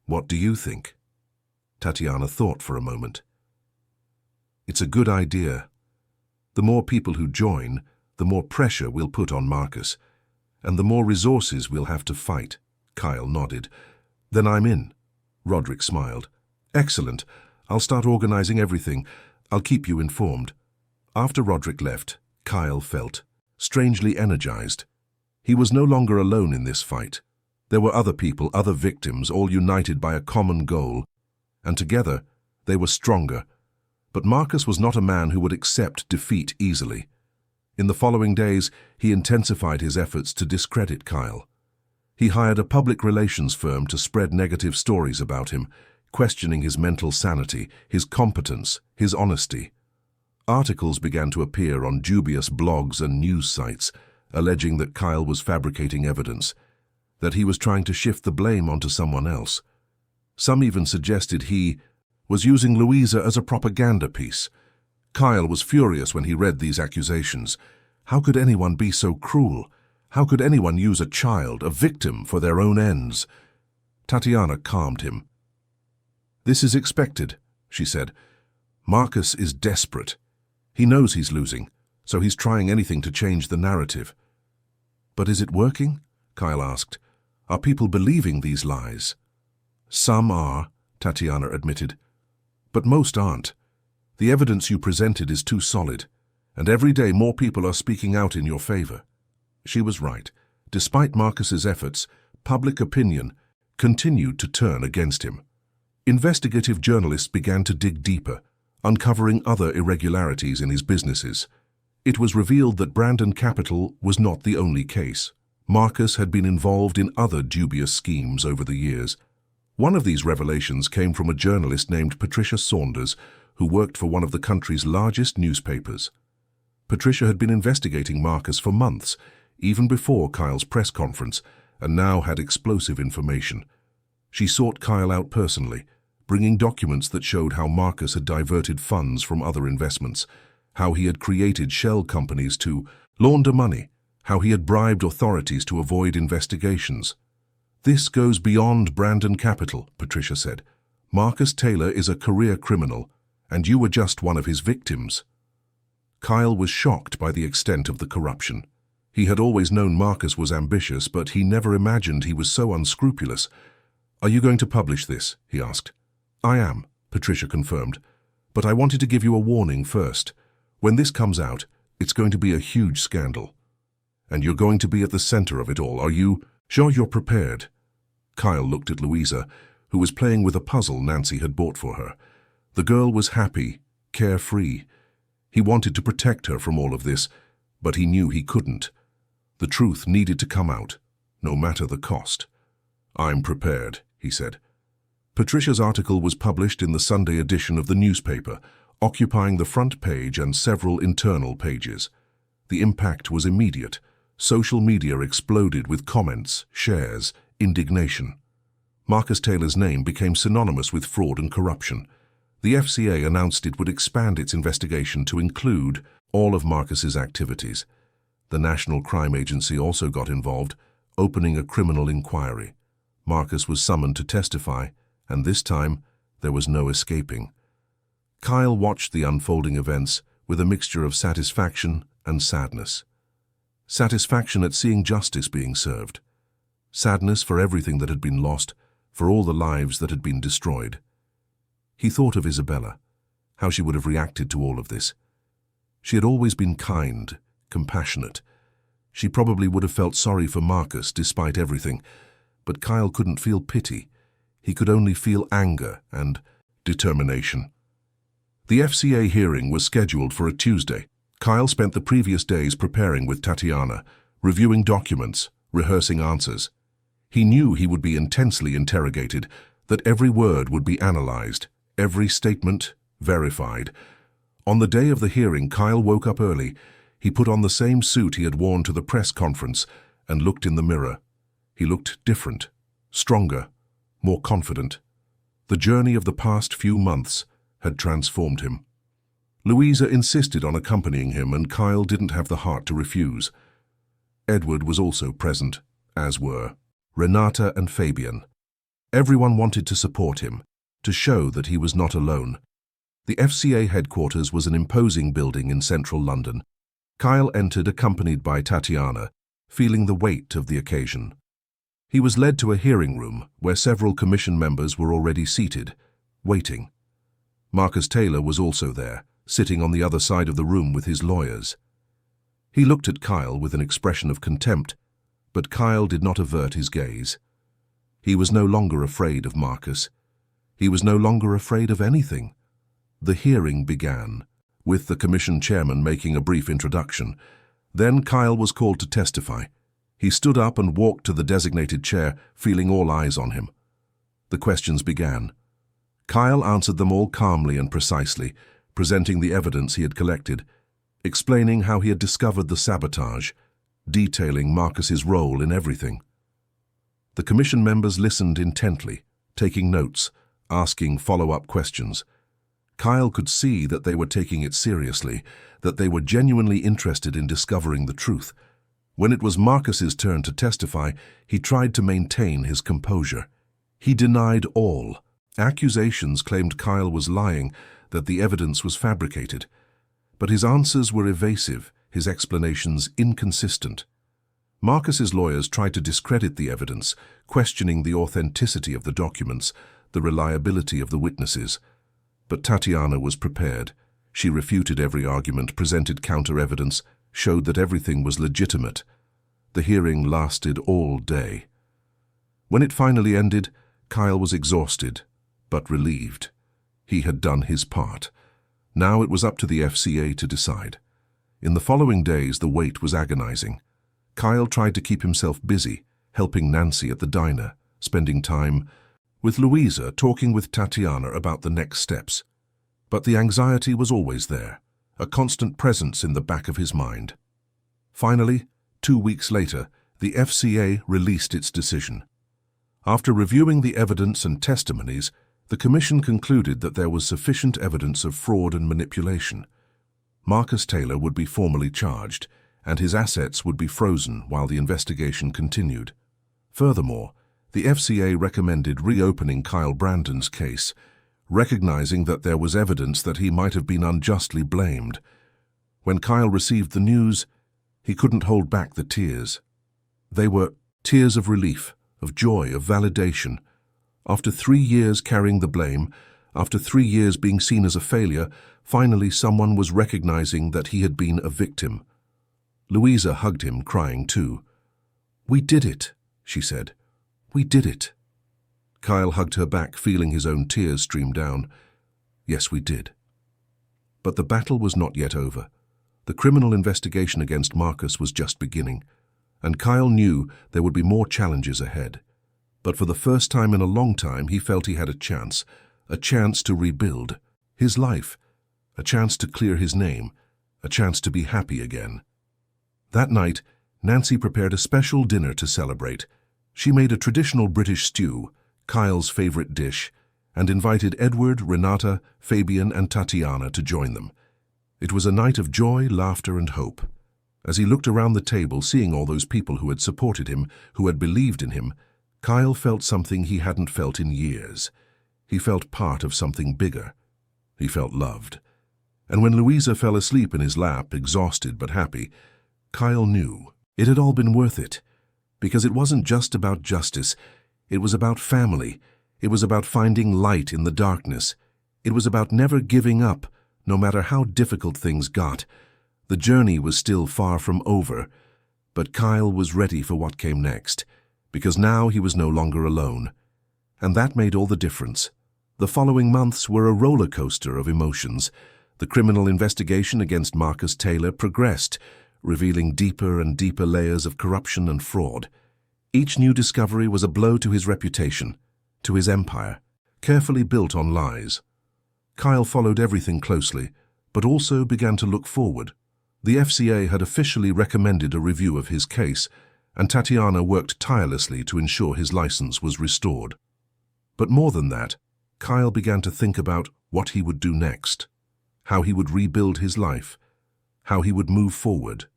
"What do you think?" Tatiana thought for a moment. "It's a good idea. The more people who join, the more pressure we'll put on Marcus, and the more resources we'll have to fight." Kyle nodded. "Then I'm in." Roderick smiled. "Excellent. I'll start organizing everything. I'll keep you informed." After Roderick left, Kyle felt strangely energized. He was no longer alone in this fight. There were other people, other victims, all united by a common goal, and together they were stronger. But Marcus was not a man who would accept defeat easily. In the following days, he intensified his efforts to discredit Kyle. He hired a public relations firm to spread negative stories about him, questioning his mental sanity, his competence, his honesty. Articles began to appear on dubious blogs and news sites, alleging that Kyle was fabricating evidence, that he was trying to shift the blame onto someone else. Some even suggested he was using Louisa as a propaganda piece. Kyle was furious when he read these accusations. How could anyone be so cruel? How could anyone use a child, a victim, for their own ends? Tatiana calmed him. "This is expected," she said. "Marcus is desperate. He knows he's losing, so he's trying anything to change the narrative." "But is it working?" Kyle asked. "Are people believing these lies?" "Some are," Tatiana admitted. "But most aren't. The evidence you presented is too solid, and every day more people are speaking out in your favor." She was right. Despite Marcus's efforts, public opinion continued to turn against him. Investigative journalists began to dig deeper, uncovering other irregularities in his businesses. It was revealed that Brandon Capital was not the only case. Marcus had been involved in other dubious schemes over the years. One of these revelations came from a journalist named Patricia Saunders, who worked for one of the country's largest newspapers. Patricia had been investigating Marcus for months, even before Kyle's press conference, and now had explosive information. She sought Kyle out personally, bringing documents that showed how Marcus had diverted funds from other investments, how he had created shell companies to launder money, how he had bribed authorities to avoid investigations. "This goes beyond Brandon Capital," Patricia said. "Marcus Taylor is a career criminal, and you were just one of his victims." Kyle was shocked by the extent of the corruption. He had always known Marcus was ambitious, but he never imagined he was so unscrupulous. "Are you going to publish this?" he asked. "I am," Patricia confirmed. "But I wanted to give you a warning first. When this comes out, it's going to be a huge scandal. And you're going to be at the center of it all. Are you sure you're prepared?" Kyle looked at Louisa, who was playing with a puzzle Nancy had bought for her. The girl was happy, carefree. He wanted to protect her from all of this, but he knew he couldn't. The truth needed to come out, no matter the cost. "I'm prepared," he said. Patricia's article was published in the Sunday edition of the newspaper, occupying the front page and several internal pages. The impact was immediate. Social media exploded with comments, shares, indignation. Marcus Taylor's name became synonymous with fraud and corruption. The FCA announced it would expand its investigation to include all of Marcus's activities. The National Crime Agency also got involved, opening a criminal inquiry. Marcus was summoned to testify, and this time there was no escaping. Kyle watched the unfolding events with a mixture of satisfaction and sadness. Satisfaction at seeing justice being served. Sadness for everything that had been lost, for all the lives that had been destroyed. He thought of Isabella, how she would have reacted to all of this. She had always been kind, compassionate. She probably would have felt sorry for Marcus despite everything, but Kyle couldn't feel pity. He could only feel anger and determination. The FCA hearing was scheduled for a Tuesday. Kyle spent the previous days preparing with Tatiana, reviewing documents, rehearsing answers. He knew he would be intensely interrogated, that every word would be analyzed, every statement verified. On the day of the hearing, Kyle woke up early. He put on the same suit he had worn to the press conference and looked in the mirror. He looked different, stronger, more confident. The journey of the past few months had transformed him. Louisa insisted on accompanying him, and Kyle didn't have the heart to refuse. Edward was also present, as were Renata and Fabian. Everyone wanted to support him, to show that he was not alone. The FCA headquarters was an imposing building in central London. Kyle entered accompanied by Tatiana, feeling the weight of the occasion. He was led to a hearing room where several commission members were already seated, waiting. Marcus Taylor was also there, sitting on the other side of the room with his lawyers. He looked at Kyle with an expression of contempt, but Kyle did not avert his gaze. He was no longer afraid of Marcus. He was no longer afraid of anything. The hearing began, with the commission chairman making a brief introduction. Then Kyle was called to testify. He stood up and walked to the designated chair, feeling all eyes on him. The questions began. Kyle answered them all calmly and precisely, presenting the evidence he had collected, explaining how he had discovered the sabotage, detailing Marcus's role in everything. The commission members listened intently, taking notes, asking follow-up questions. Kyle could see that they were taking it seriously, that they were genuinely interested in discovering the truth. When it was Marcus's turn to testify, he tried to maintain his composure. He denied all. Accusations claimed Kyle was lying, that the evidence was fabricated. But his answers were evasive, his explanations inconsistent. Marcus's lawyers tried to discredit the evidence, questioning the authenticity of the documents, the reliability of the witnesses. But Tatiana was prepared. She refuted every argument, presented counter-evidence, showed that everything was legitimate. The hearing lasted all day. When it finally ended, Kyle was exhausted, but relieved. He had done his part. Now it was up to the FCA to decide. In the following days, the wait was agonizing. Kyle tried to keep himself busy, helping Nancy at the diner, spending time with Louisa, talking with Tatiana about the next steps. But the anxiety was always there, a constant presence in the back of his mind. Finally, 2 weeks later, the FCA released its decision. After reviewing the evidence and testimonies, the commission concluded that there was sufficient evidence of fraud and manipulation. Marcus Taylor would be formally charged, and his assets would be frozen while the investigation continued. Furthermore, the FCA recommended reopening Kyle Brandon's case, recognizing that there was evidence that he might have been unjustly blamed. When Kyle received the news, he couldn't hold back the tears. They were tears of relief, of joy, of validation. After 3 years carrying the blame, after 3 years being seen as a failure, finally someone was recognizing that he had been a victim. Louisa hugged him, crying too. "We did it," she said. "We did it." Kyle hugged her back, feeling his own tears stream down. "Yes, we did." But the battle was not yet over. The criminal investigation against Marcus was just beginning, and Kyle knew there would be more challenges ahead. But for the first time in a long time, he felt he had a chance to rebuild his life, a chance to clear his name, a chance to be happy again. That night, Nancy prepared a special dinner to celebrate. She made a traditional British stew, Kyle's favorite dish, and invited Edward, Renata, Fabian, and Tatiana to join them. It was a night of joy, laughter, and hope. As he looked around the table, seeing all those people who had supported him, who had believed in him, Kyle felt something he hadn't felt in years. He felt part of something bigger. He felt loved. And when Louisa fell asleep in his lap, exhausted but happy, Kyle knew it had all been worth it, because it wasn't just about justice. It was about family. It was about finding light in the darkness. It was about never giving up, no matter how difficult things got. The journey was still far from over, but Kyle was ready for what came next, because now he was no longer alone. And that made all the difference. The following months were a roller coaster of emotions. The criminal investigation against Marcus Taylor progressed, revealing deeper and deeper layers of corruption and fraud. Each new discovery was a blow to his reputation, to his empire, carefully built on lies. Kyle followed everything closely, but also began to look forward. The FCA had officially recommended a review of his case, and Tatiana worked tirelessly to ensure his license was restored. But more than that, Kyle began to think about what he would do next, how he would rebuild his life, how he would move forward.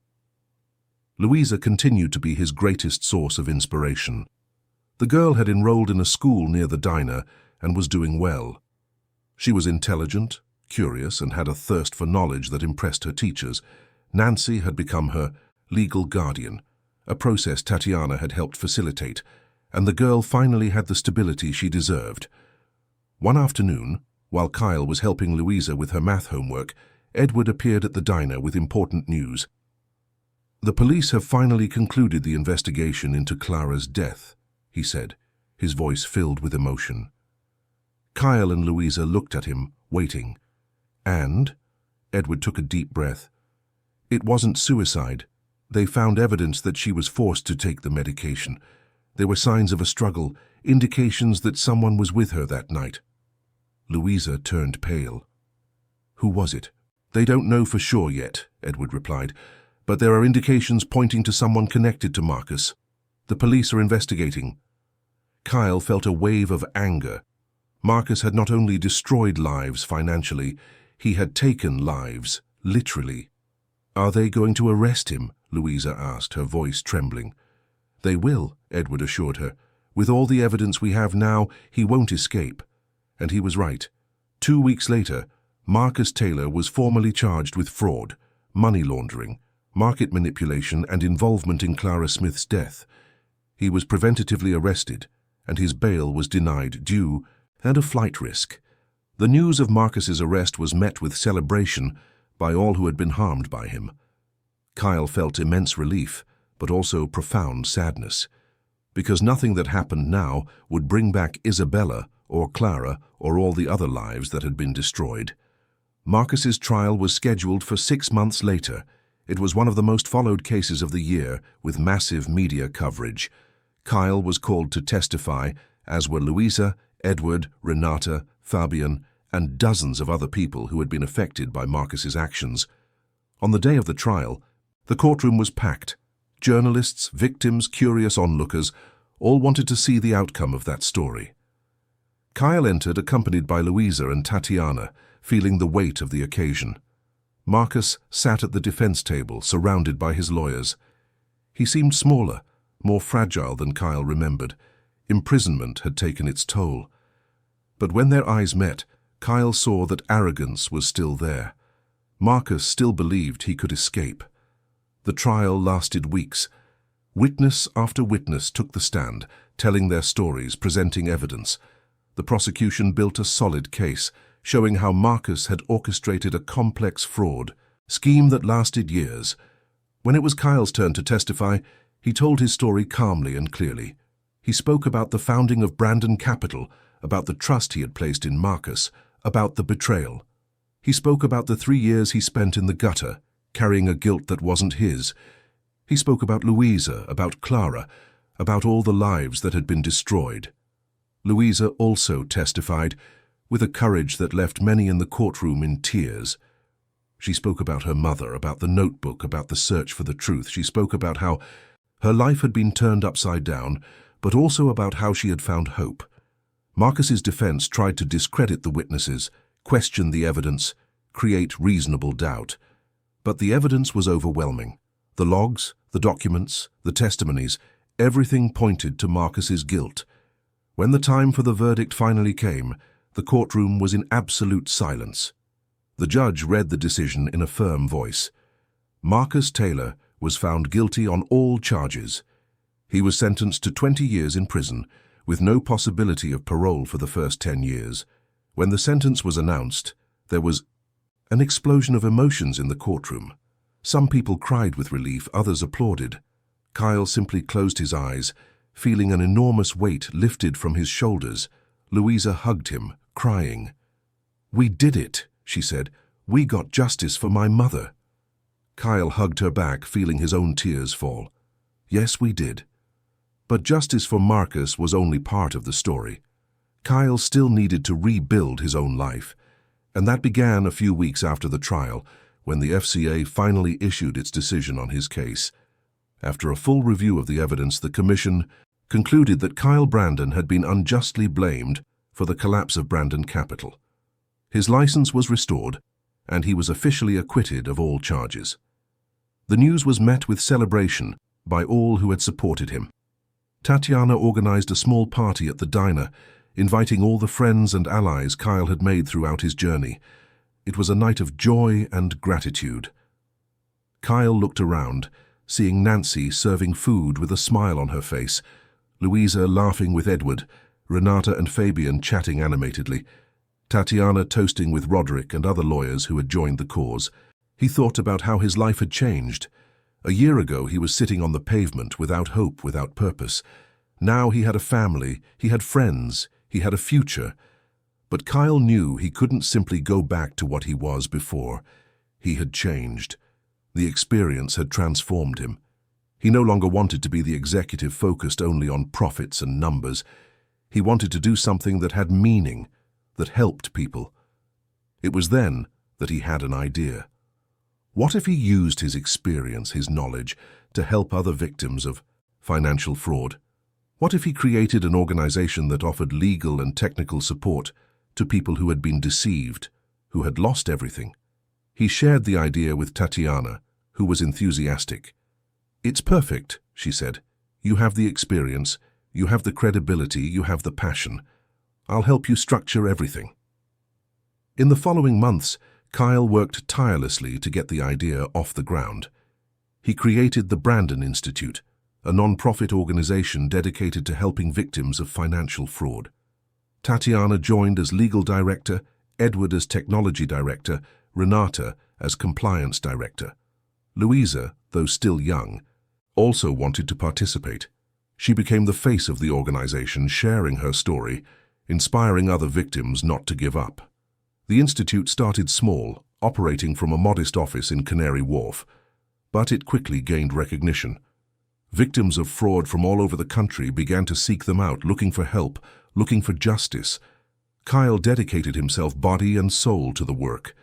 Louisa continued to be his greatest source of inspiration. The girl had enrolled in a school near the diner and was doing well. She was intelligent, curious, and had a thirst for knowledge that impressed her teachers. Nancy had become her legal guardian, a process Tatiana had helped facilitate, and the girl finally had the stability she deserved. One afternoon, while Kyle was helping Louisa with her math homework, Edward appeared at the diner with important news. "The police have finally concluded the investigation into Clara's death," he said, his voice filled with emotion. Kyle and Louisa looked at him, waiting. "And?" Edward took a deep breath. "It wasn't suicide. They found evidence that she was forced to take the medication. There were signs of a struggle, indications that someone was with her that night." Louisa turned pale. "Who was it?" "They don't know for sure yet," Edward replied, "but there are indications pointing to someone connected to Marcus. The police are investigating." Kyle felt a wave of anger. Marcus had not only destroyed lives financially, he had taken lives, literally. "Are they going to arrest him?" Louisa asked, her voice trembling. "They will," Edward assured her. "With all the evidence we have now, he won't escape." And he was right. 2 weeks later, Marcus Taylor was formally charged with fraud, money laundering, market manipulation, and involvement in Clara Smith's death. He was preventatively arrested, and his bail was denied due and a flight risk. The news of Marcus's arrest was met with celebration by all who had been harmed by him. Kyle felt immense relief, but also profound sadness, because nothing that happened now would bring back Isabella or Clara or all the other lives that had been destroyed. Marcus's trial was scheduled for 6 months later. It was one of the most followed cases of the year, with massive media coverage. Kyle was called to testify, as were Louisa, Edward, Renata, Fabian, and dozens of other people who had been affected by Marcus's actions. On the day of the trial, the courtroom was packed. Journalists, victims, curious onlookers, All wanted to see the outcome of that story. Kyle entered, accompanied by Louisa and Tatiana, feeling the weight of the occasion. Marcus sat at the defense table, surrounded by his lawyers. He seemed smaller, more fragile than Kyle remembered. Imprisonment had taken its toll. But when their eyes met, Kyle saw that arrogance was still there. Marcus still believed he could escape. The trial lasted weeks. Witness after witness took the stand, telling their stories, presenting evidence. The prosecution built a solid case, showing how Marcus had orchestrated a complex fraud, scheme that lasted years. When it was Kyle's turn to testify, he told his story calmly and clearly. He spoke about the founding of Brandon Capital, about the trust he had placed in Marcus, about the betrayal. He spoke about the 3 years he spent in the gutter, carrying a guilt that wasn't his. He spoke about Louisa, about Clara, about all the lives that had been destroyed. Louisa also testified, with a courage that left many in the courtroom in tears. She spoke about her mother, about the notebook, about the search for the truth. She spoke about how her life had been turned upside down, but also about how she had found hope. Marcus's defense tried to discredit the witnesses, question the evidence, create reasonable doubt. But the evidence was overwhelming. The logs, the documents, the testimonies, everything pointed to Marcus's guilt. When the time for the verdict finally came, the courtroom was in absolute silence. The judge read the decision in a firm voice. Marcus Taylor was found guilty on all charges. He was sentenced to 20 years in prison, with no possibility of parole for the first 10 years. When the sentence was announced, there was an explosion of emotions in the courtroom. Some people cried with relief, others applauded. Kyle simply closed his eyes, feeling an enormous weight lifted from his shoulders. Louisa hugged him, crying. "We did it," she said. "We got justice for my mother." Kyle hugged her back, feeling his own tears fall. "Yes, we did." But justice for Marcus was only part of the story. Kyle still needed to rebuild his own life, and that began a few weeks after the trial, when the FCA finally issued its decision on his case. After a full review of the evidence, the commission concluded that Kyle Brandon had been unjustly blamed for the collapse of Brandon Capital. His license was restored, and he was officially acquitted of all charges. The news was met with celebration by all who had supported him. Tatiana organized a small party at the diner, inviting all the friends and allies Kyle had made throughout his journey. It was a night of joy and gratitude. Kyle looked around, seeing Nancy serving food with a smile on her face, Louisa laughing with Edward, Renata and Fabian chatting animatedly, Tatiana toasting with Roderick and other lawyers who had joined the cause. He thought about how his life had changed. A year ago he was sitting on the pavement without hope, without purpose. Now he had a family, he had friends, he had a future. But Kyle knew he couldn't simply go back to what he was before. He had changed. The experience had transformed him. He no longer wanted to be the executive focused only on profits and numbers. He wanted to do something that had meaning, that helped people. It was then that he had an idea. What if he used his experience, his knowledge, to help other victims of financial fraud? What if he created an organization that offered legal and technical support to people who had been deceived, who had lost everything? He shared the idea with Tatiana, who was enthusiastic. "It's perfect," she said. "You have the experience, you have the credibility, you have the passion. I'll help you structure everything." In the following months, Kyle worked tirelessly to get the idea off the ground. He created the Brandon Institute, a non-profit organization dedicated to helping victims of financial fraud. Tatiana joined as legal director, Edward as technology director, Renata as compliance director. Louisa, though still young, also wanted to participate. She became the face of the organization, sharing her story, inspiring other victims not to give up. The institute started small, operating from a modest office in Canary Wharf, but it quickly gained recognition. Victims of fraud from all over the country began to seek them out, looking for help, looking for justice. Kyle dedicated himself body and soul to the work.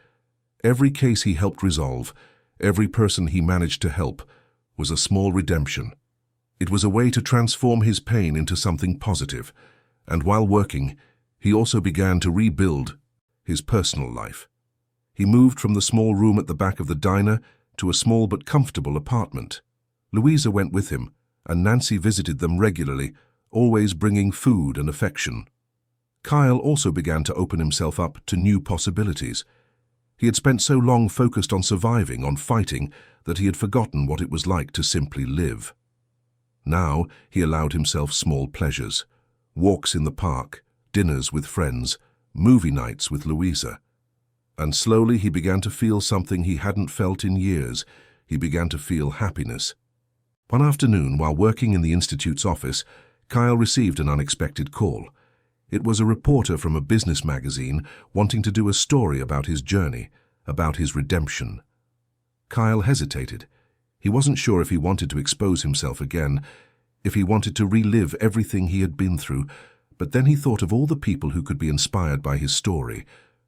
Every case he helped resolve, every person he managed to help, was a small redemption. It was a way to transform his pain into something positive, and while working, he also began to rebuild his personal life. He moved from the small room at the back of the diner to a small but comfortable apartment. Louisa went with him, and Nancy visited them regularly, always bringing food and affection. Kyle also began to open himself up to new possibilities. He had spent so long focused on surviving, on fighting, that he had forgotten what it was like to simply live. Now he allowed himself small pleasures, walks in the park, dinners with friends, movie nights with Louisa. And slowly he began to feel something he hadn't felt in years. He began to feel happiness. One afternoon, while working in the Institute's office, Kyle received an unexpected call. It was a reporter from a business magazine wanting to do a story about his journey, about his redemption. Kyle hesitated. He wasn't sure if he wanted to expose himself again, if he wanted to relive everything he had been through, but then he thought of all the people who could be inspired by his story,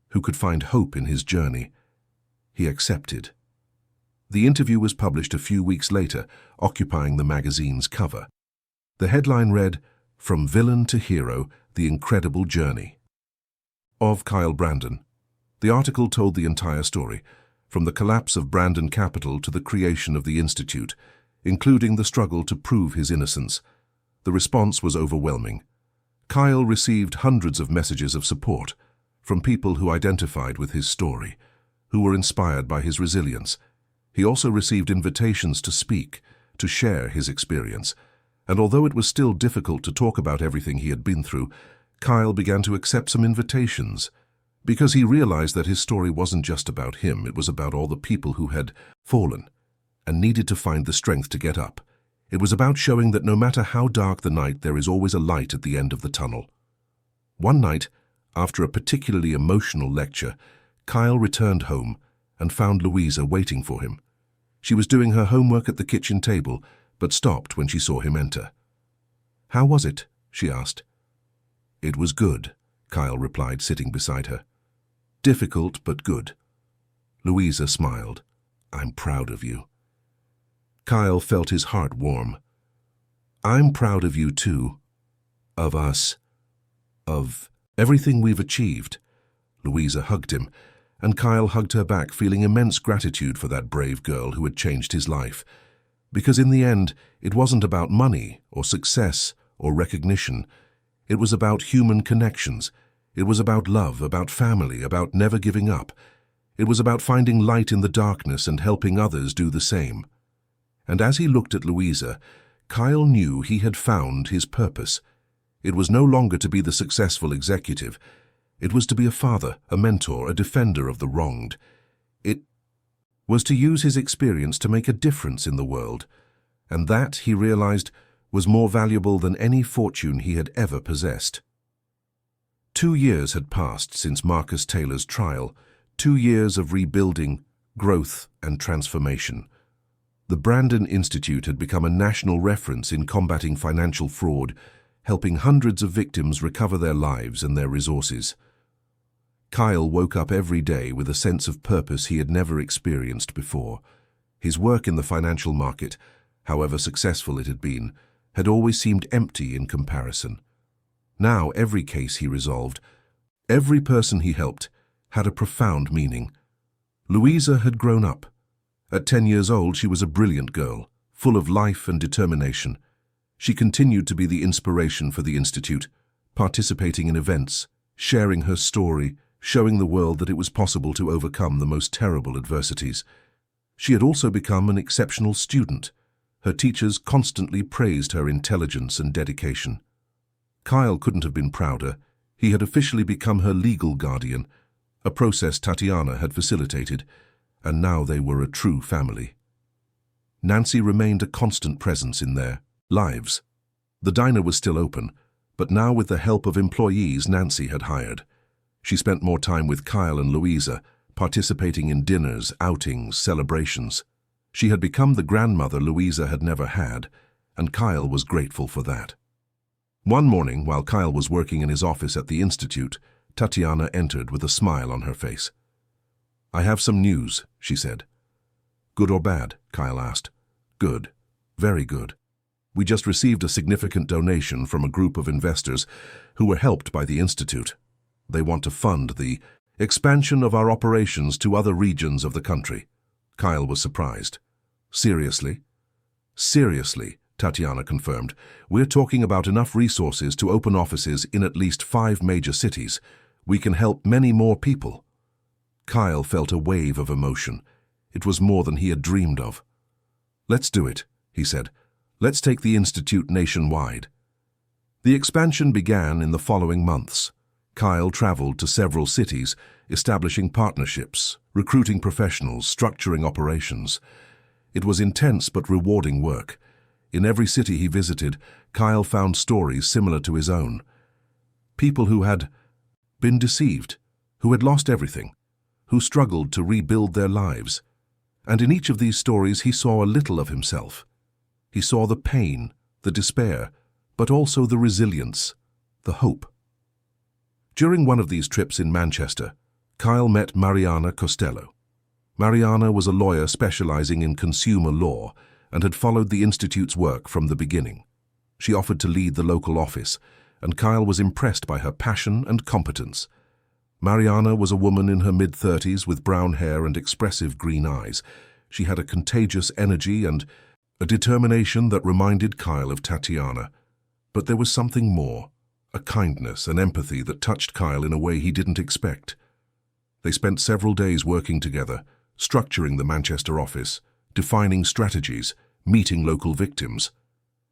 who could find hope in his journey. He accepted. The interview was published a few weeks later, occupying the magazine's cover. The headline read, "From Villain to Hero, The Incredible Journey" of Kyle Brandon. The article told the entire story, from the collapse of Brandon Capital to the creation of the Institute, including the struggle to prove his innocence. The response was overwhelming. Kyle received hundreds of messages of support from people who identified with his story, who were inspired by his resilience. He also received invitations to speak, to share his experience. And although it was still difficult to talk about everything he had been through, Kyle began to accept some invitations, because he realized that his story wasn't just about him, it was about all the people who had fallen and needed to find the strength to get up. It was about showing that no matter how dark the night, there is always a light at the end of the tunnel. One night, after a particularly emotional lecture, Kyle returned home and found Louisa waiting for him. She was doing her homework at the kitchen table, but stopped when she saw him enter. "How was it?" she asked. "It was good," Kyle replied, sitting beside her. "Difficult, but good." Louisa smiled. "I'm proud of you." Kyle felt his heart warm. "I'm proud of you too. Of us. Of everything we've achieved." Louisa hugged him, and Kyle hugged her back, feeling immense gratitude for that brave girl who had changed his life. Because in the end, it wasn't about money or success or recognition. It was about human connections. It was about love, about family, about never giving up. It was about finding light in the darkness and helping others do the same. And as he looked at Louisa, Kyle knew he had found his purpose. It was no longer to be the successful executive. It was to be a father, a mentor, a defender of the wronged. It was to use his experience to make a difference in the world, and that, he realized, was more valuable than any fortune he had ever possessed. 2 years had passed since Marcus Taylor's trial, 2 years of rebuilding, growth, and transformation. The Brandon Institute had become a national reference in combating financial fraud, helping hundreds of victims recover their lives and their resources. Kyle woke up every day with a sense of purpose he had never experienced before. His work in the financial market, however successful it had been, had always seemed empty in comparison. Now every case he resolved, every person he helped, had a profound meaning. Louisa had grown up. At 10 years old, she was a brilliant girl, full of life and determination. She continued to be the inspiration for the Institute, participating in events, sharing her story, showing the world that it was possible to overcome the most terrible adversities. She had also become an exceptional student. Her teachers constantly praised her intelligence and dedication. Kyle couldn't have been prouder. He had officially become her legal guardian, a process Tatiana had facilitated, and now they were a true family. Nancy remained a constant presence in their lives. The diner was still open, but now with the help of employees Nancy had hired. She spent more time with Kyle and Louisa, participating in dinners, outings, celebrations. She had become the grandmother Louisa had never had, and Kyle was grateful for that. One morning, while Kyle was working in his office at the Institute, Tatiana entered with a smile on her face. "I have some news," she said. "Good or bad?" Kyle asked. "Good. Very good. We just received a significant donation from a group of investors who were helped by the Institute. They want to fund the expansion of our operations to other regions of the country. Kyle was surprised. Seriously? Seriously, Tatiana confirmed. We're talking about enough resources to open offices in at least 5 major cities. We can help many more people. Kyle felt a wave of emotion. It was more than he had dreamed of. Let's do it, he said. Let's take the Institute nationwide. The expansion began in the following months. Kyle traveled to several cities, establishing partnerships, recruiting professionals, structuring operations. It was intense but rewarding work. In every city he visited, Kyle found stories similar to his own. People who had been deceived, who had lost everything, who struggled to rebuild their lives. And in each of these stories he saw a little of himself. He saw the pain, the despair, but also the resilience, the hope. During one of these trips in Manchester, Kyle met Mariana Costello. Mariana was a lawyer specializing in consumer law and had followed the Institute's work from the beginning. She offered to lead the local office, and Kyle was impressed by her passion and competence. Mariana was a woman in her mid-30s with brown hair and expressive green eyes. She had a contagious energy and a determination that reminded Kyle of Tatiana. But there was something more, a kindness and empathy that touched Kyle in a way he didn't expect. They spent several days working together, structuring the Manchester office, defining strategies, meeting local victims.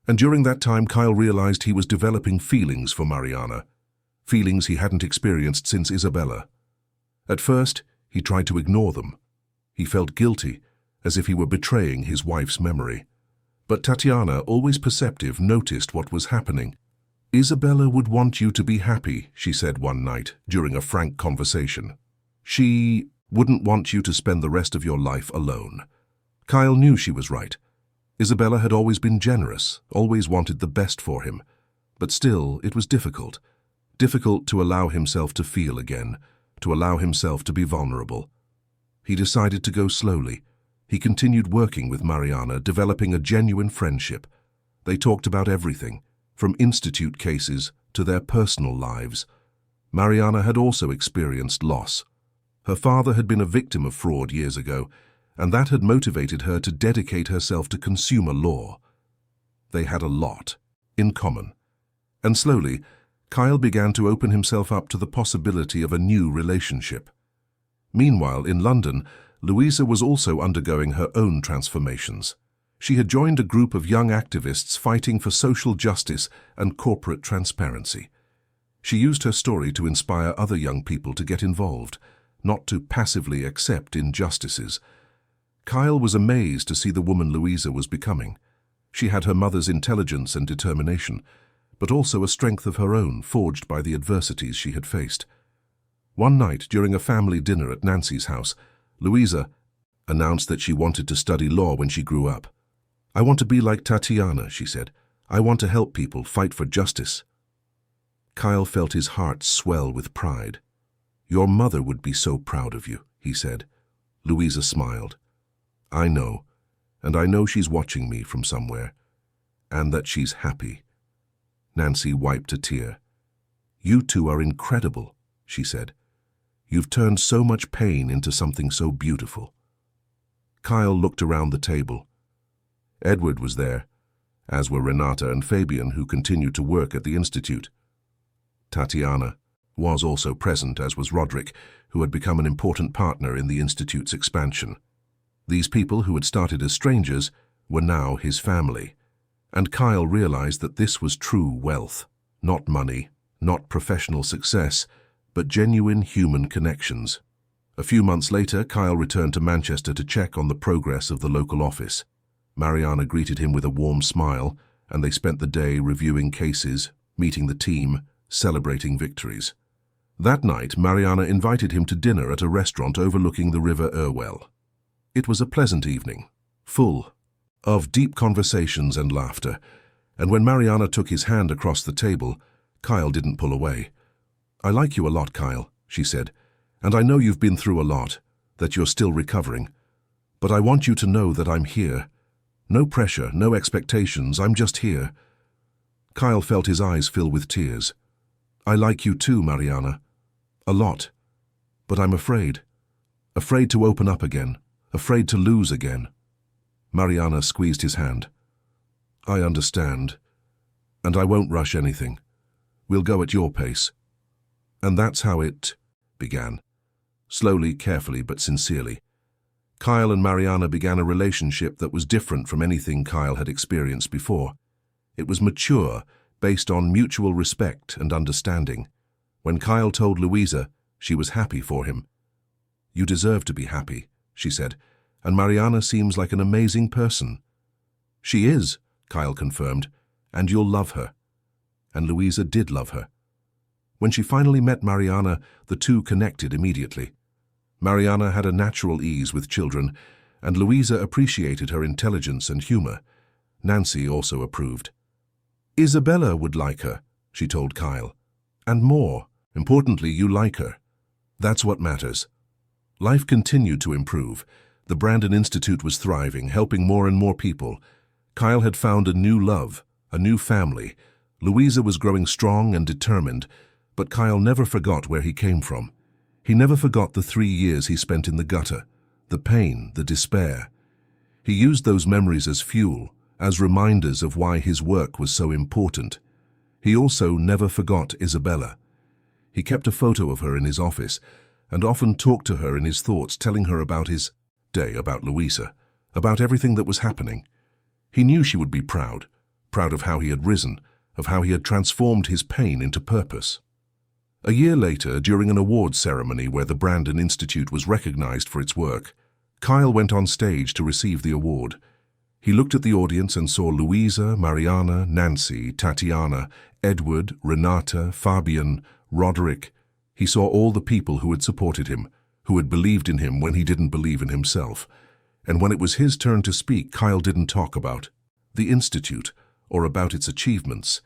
And during that time, Kyle realized he was developing feelings for Mariana, feelings he hadn't experienced since Isabella. At first, he tried to ignore them. He felt guilty, as if he were betraying his wife's memory. But Tatiana, always perceptive, noticed what was happening. Isabella would want you to be happy, she said one night during a frank conversation. She wouldn't want you to spend the rest of your life alone. Kyle knew she was right. Isabella had always been generous, always wanted the best for him. But still, it was difficult. Difficult to allow himself to feel again, to allow himself to be vulnerable. He decided to go slowly. He continued working with Mariana, developing a genuine friendship. They talked about everything, from Institute cases to their personal lives. Mariana had also experienced loss. Her father had been a victim of fraud years ago, and that had motivated her to dedicate herself to consumer law. They had a lot in common. And slowly, Kyle began to open himself up to the possibility of a new relationship. Meanwhile, in London, Louisa was also undergoing her own transformations. She had joined a group of young activists fighting for social justice and corporate transparency. She used her story to inspire other young people to get involved, not to passively accept injustices. Kyle was amazed to see the woman Louisa was becoming. She had her mother's intelligence and determination, but also a strength of her own forged by the adversities she had faced. One night, during a family dinner at Nancy's house, Louisa announced that she wanted to study law when she grew up. I want to be like Tatiana, she said. I want to help people fight for justice. Kyle felt his heart swell with pride. Your mother would be so proud of you, he said. Louisa smiled. I know, and I know she's watching me from somewhere, and that she's happy. Nancy wiped a tear. You two are incredible, she said. You've turned so much pain into something so beautiful. Kyle looked around the table. Edward was there, as were Renata and Fabian, who continued to work at the Institute. Tatiana was also present, as was Roderick, who had become an important partner in the Institute's expansion. These people, who had started as strangers, were now his family. And Kyle realized that this was true wealth, not money, not professional success, but genuine human connections. A few months later, Kyle returned to Manchester to check on the progress of the local office. Mariana greeted him with a warm smile, and they spent the day reviewing cases, meeting the team, celebrating victories. That night, Mariana invited him to dinner at a restaurant overlooking the River Irwell. It was a pleasant evening, full of deep conversations and laughter, and when Mariana took his hand across the table, Kyle didn't pull away. I like you a lot, Kyle, she said, and I know you've been through a lot, that you're still recovering, but I want you to know that I'm here. No pressure, no expectations, I'm just here. Kyle felt his eyes fill with tears. I like you too, Mariana. A lot. But I'm afraid. Afraid to open up again. Afraid to lose again. Mariana squeezed his hand. I understand. And I won't rush anything. We'll go at your pace. And that's how it began. Slowly, carefully, but sincerely. Kyle and Mariana began a relationship that was different from anything Kyle had experienced before. It was mature, based on mutual respect and understanding. When Kyle told Louisa, she was happy for him. You deserve to be happy, she said, and Mariana seems like an amazing person. She is, Kyle confirmed, and you'll love her. And Louisa did love her. When she finally met Mariana, the two connected immediately. Mariana had a natural ease with children, and Louisa appreciated her intelligence and humor. Nancy also approved. Isabella would like her, she told Kyle. And more, importantly, you like her. That's what matters. Life continued to improve. The Brandon Institute was thriving, helping more and more people. Kyle had found a new love, a new family. Louisa was growing strong and determined, but Kyle never forgot where he came from. He never forgot the 3 years he spent in the gutter, the pain, the despair. He used those memories as fuel, as reminders of why his work was so important. He also never forgot Isabella. He kept a photo of her in his office, and often talked to her in his thoughts, telling her about his day, about Louisa, about everything that was happening. He knew she would be proud of how he had risen, of how he had transformed his pain into purpose. A year later, during an awards ceremony where the Brandon Institute was recognized for its work, Kyle went on stage to receive the award. He looked at the audience and saw Louisa, Mariana, Nancy, Tatiana, Edward, Renata, Fabian, Roderick. He saw all the people who had supported him, who had believed in him when he didn't believe in himself. And when it was his turn to speak, Kyle didn't talk about the Institute or about its achievements.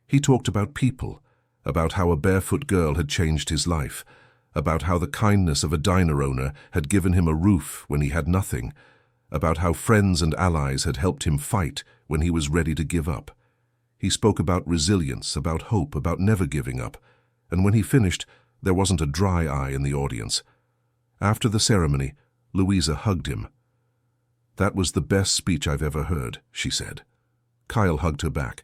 He talked about people, about how a barefoot girl had changed his life, about how the kindness of a diner owner had given him a roof when he had nothing, about how friends and allies had helped him fight when he was ready to give up. He spoke about resilience, about hope, about never giving up, and when he finished, there wasn't a dry eye in the audience. After the ceremony, Louisa hugged him. That was the best speech I've ever heard, she said. Kyle hugged her back.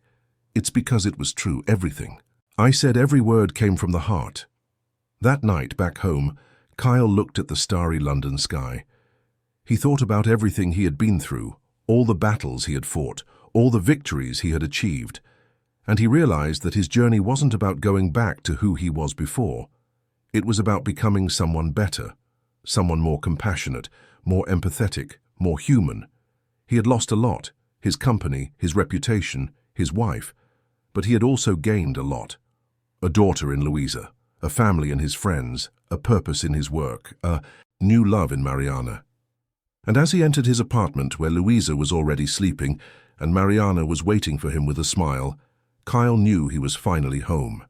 It's because it was true, everything. I said every word came from the heart. That night, back home, Kyle looked at the starry London sky. He thought about everything he had been through, all the battles he had fought, all the victories he had achieved, and he realized that his journey wasn't about going back to who he was before. It was about becoming someone better, someone more compassionate, more empathetic, more human. He had lost a lot, his company, his reputation, his wife, but he had also gained a lot. A daughter in Louisa, a family in his friends, a purpose in his work, a new love in Mariana. And as he entered his apartment where Louisa was already sleeping and Mariana was waiting for him with a smile, Kyle knew he was finally home.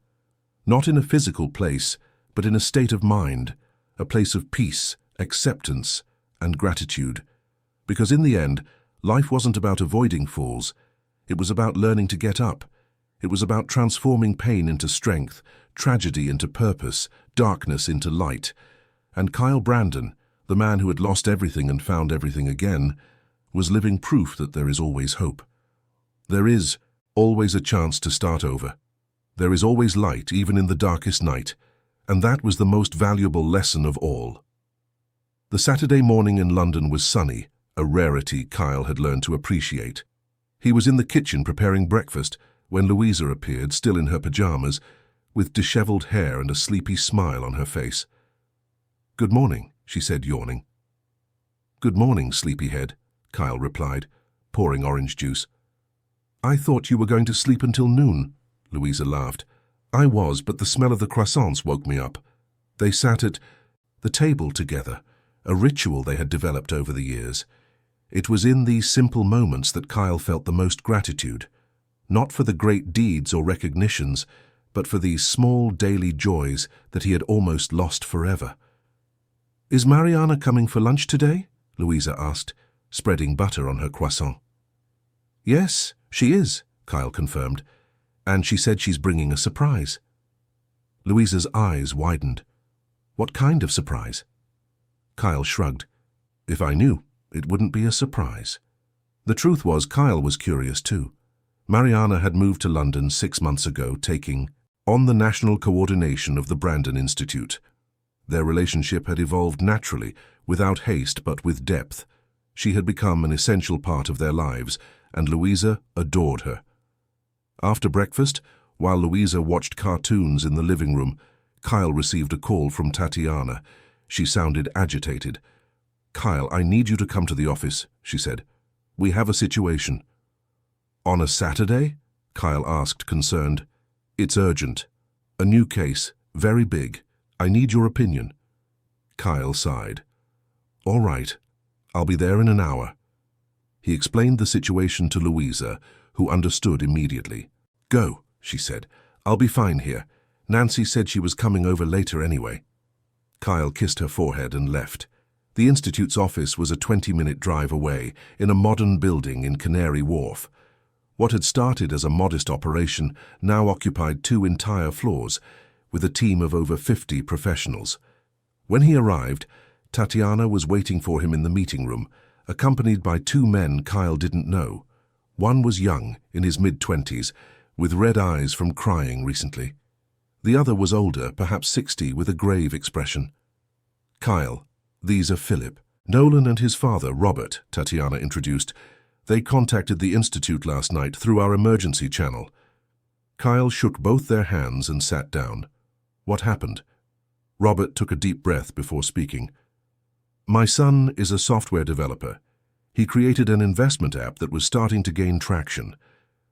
Not in a physical place, but in a state of mind, a place of peace, acceptance, and gratitude. Because in the end, life wasn't about avoiding falls. It was about learning to get up. It was about transforming pain into strength, tragedy into purpose, darkness into light. And Kyle Brandon, the man who had lost everything and found everything again, was living proof that there is always hope. There is always a chance to start over. There is always light, even in the darkest night. And that was the most valuable lesson of all. The Saturday morning in London was sunny, a rarity Kyle had learned to appreciate. He was in the kitchen preparing breakfast when Louisa appeared, still in her pajamas, with disheveled hair and a sleepy smile on her face. "Good morning," she said, yawning. "Good morning, sleepyhead," Kyle replied, pouring orange juice. "I thought you were going to sleep until noon," Louisa laughed. "I was, but the smell of the croissants woke me up." They sat at the table together, a ritual they had developed over the years. It was in these simple moments that Kyle felt the most gratitude, not for the great deeds or recognitions, but for these small daily joys that he had almost lost forever. "Is Mariana coming for lunch today?" Louisa asked, spreading butter on her croissant. Yes, she is, Kyle confirmed, and she said she's bringing a surprise. Louisa's eyes widened. What kind of surprise? Kyle shrugged. If I knew, it wouldn't be a surprise. The truth was, Kyle was curious too. Mariana had moved to London 6 months ago, taking on the national coordination of the Brandon Institute. Their relationship had evolved naturally, without haste but with depth. She had become an essential part of their lives, and Louisa adored her. After breakfast, while Louisa watched cartoons in the living room, Kyle received a call from Tatiana. She sounded agitated. "Kyle, I need you to come to the office," she said. "We have a situation." "On a Saturday?" Kyle asked, concerned. "It's urgent. A new case, very big. I need your opinion." Kyle sighed. "All right. I'll be there in an hour." He explained the situation to Louisa, who understood immediately. "Go," she said. "I'll be fine here. Nancy said she was coming over later anyway." Kyle kissed her forehead and left. The Institute's office was a 20-minute drive away, in a modern building in Canary Wharf. What had started as a modest operation now occupied 2 entire floors, with a team of over 50 professionals. When he arrived, Tatiana was waiting for him in the meeting room, accompanied by 2 men Kyle didn't know. One was young, in his mid-20s, with red eyes from crying recently. The other was older, perhaps 60, with a grave expression. "Kyle, these are Philip. Nolan and his father, Robert," Tatiana introduced. "They contacted the Institute last night through our emergency channel." Kyle shook both their hands and sat down. "What happened?" Robert took a deep breath before speaking. "My son is a software developer. He created an investment app that was starting to gain traction.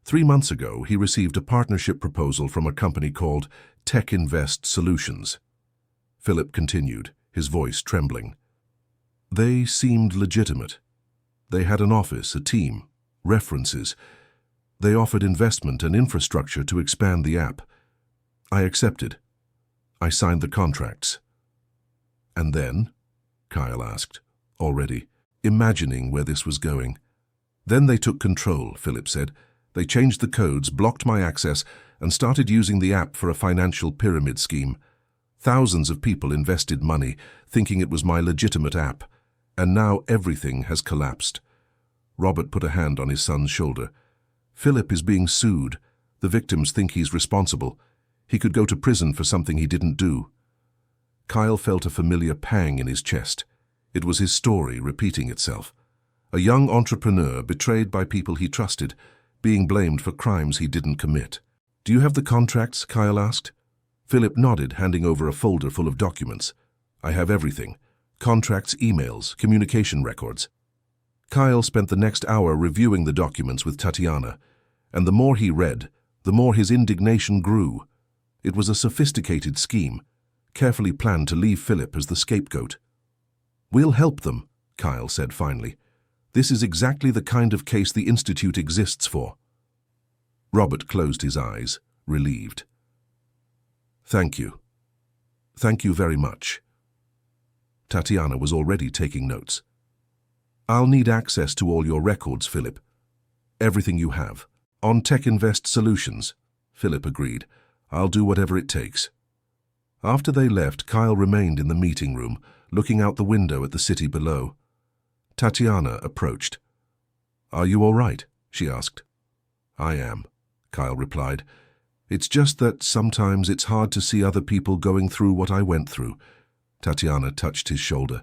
3 months ago, he received a partnership proposal from a company called Tech Invest Solutions." Philip continued, his voice trembling. "They seemed legitimate. They had an office, a team, references. They offered investment and infrastructure to expand the app. I accepted. I signed the contracts." "And then?" Kyle asked, already imagining where this was going. "Then they took control," Philip said. "They changed the codes, blocked my access, and started using the app for a financial pyramid scheme. Thousands of people invested money, thinking it was my legitimate app, and now everything has collapsed." Robert put a hand on his son's shoulder. "Philip is being sued. The victims think he's responsible. He could go to prison for something he didn't do." Kyle felt a familiar pang in his chest. It was his story repeating itself. A young entrepreneur betrayed by people he trusted, being blamed for crimes he didn't commit. "Do you have the contracts?" Kyle asked. Philip nodded, handing over a folder full of documents. "I have everything. Contracts, emails, communication records." Kyle spent the next hour reviewing the documents with Tatiana, and the more he read, the more his indignation grew. It was a sophisticated scheme, carefully planned to leave Philip as the scapegoat. "We'll help them," Kyle said finally. "This is exactly the kind of case the Institute exists for." Robert closed his eyes, relieved. "Thank you. Thank you very much." Tatiana was already taking notes. "I'll need access to all your records, Philip. Everything you have. On Tech Invest Solutions," Philip agreed. "I'll do whatever it takes." After they left, Kyle remained in the meeting room, looking out the window at the city below. Tatiana approached. "Are you all right?" she asked. "I am," Kyle replied. "It's just that sometimes it's hard to see other people going through what I went through." Tatiana touched his shoulder.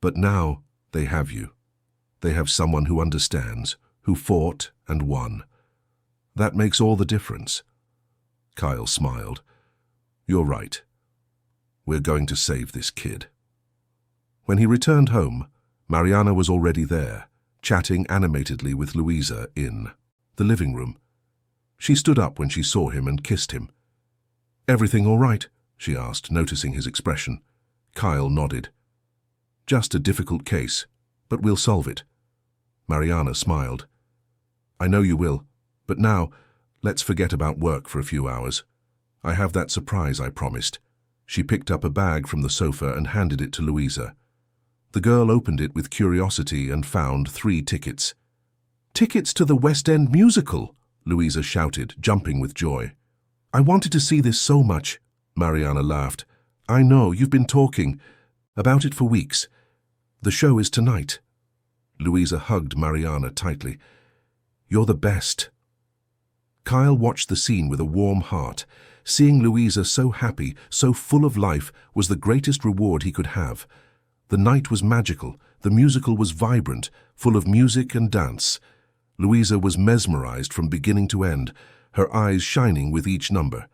"But now they have you. They have someone who understands, who fought and won. That makes all the difference." Kyle smiled. "You're right. We're going to save this kid." When he returned home, Mariana was already there, chatting animatedly with Louisa in the living room. She stood up when she saw him and kissed him. "Everything all right?" she asked, noticing his expression. Kyle nodded. "Just a difficult case, but we'll solve it." Mariana smiled. "I know you will, but now, let's forget about work for a few hours. I have that surprise I promised." She picked up a bag from the sofa and handed it to Louisa. The girl opened it with curiosity and found 3 tickets. Tickets to the West End musical, Louisa shouted, jumping with joy. I wanted to see this so much, Mariana laughed. I know, you've been talking about it for weeks. The show is tonight. Louisa hugged Mariana tightly. You're the best. Kyle watched the scene with a warm heart. Seeing Louisa so happy, so full of life, was the greatest reward he could have. The night was magical, the musical was vibrant, full of music and dance. Louisa was mesmerized from beginning to end, her eyes shining with each number.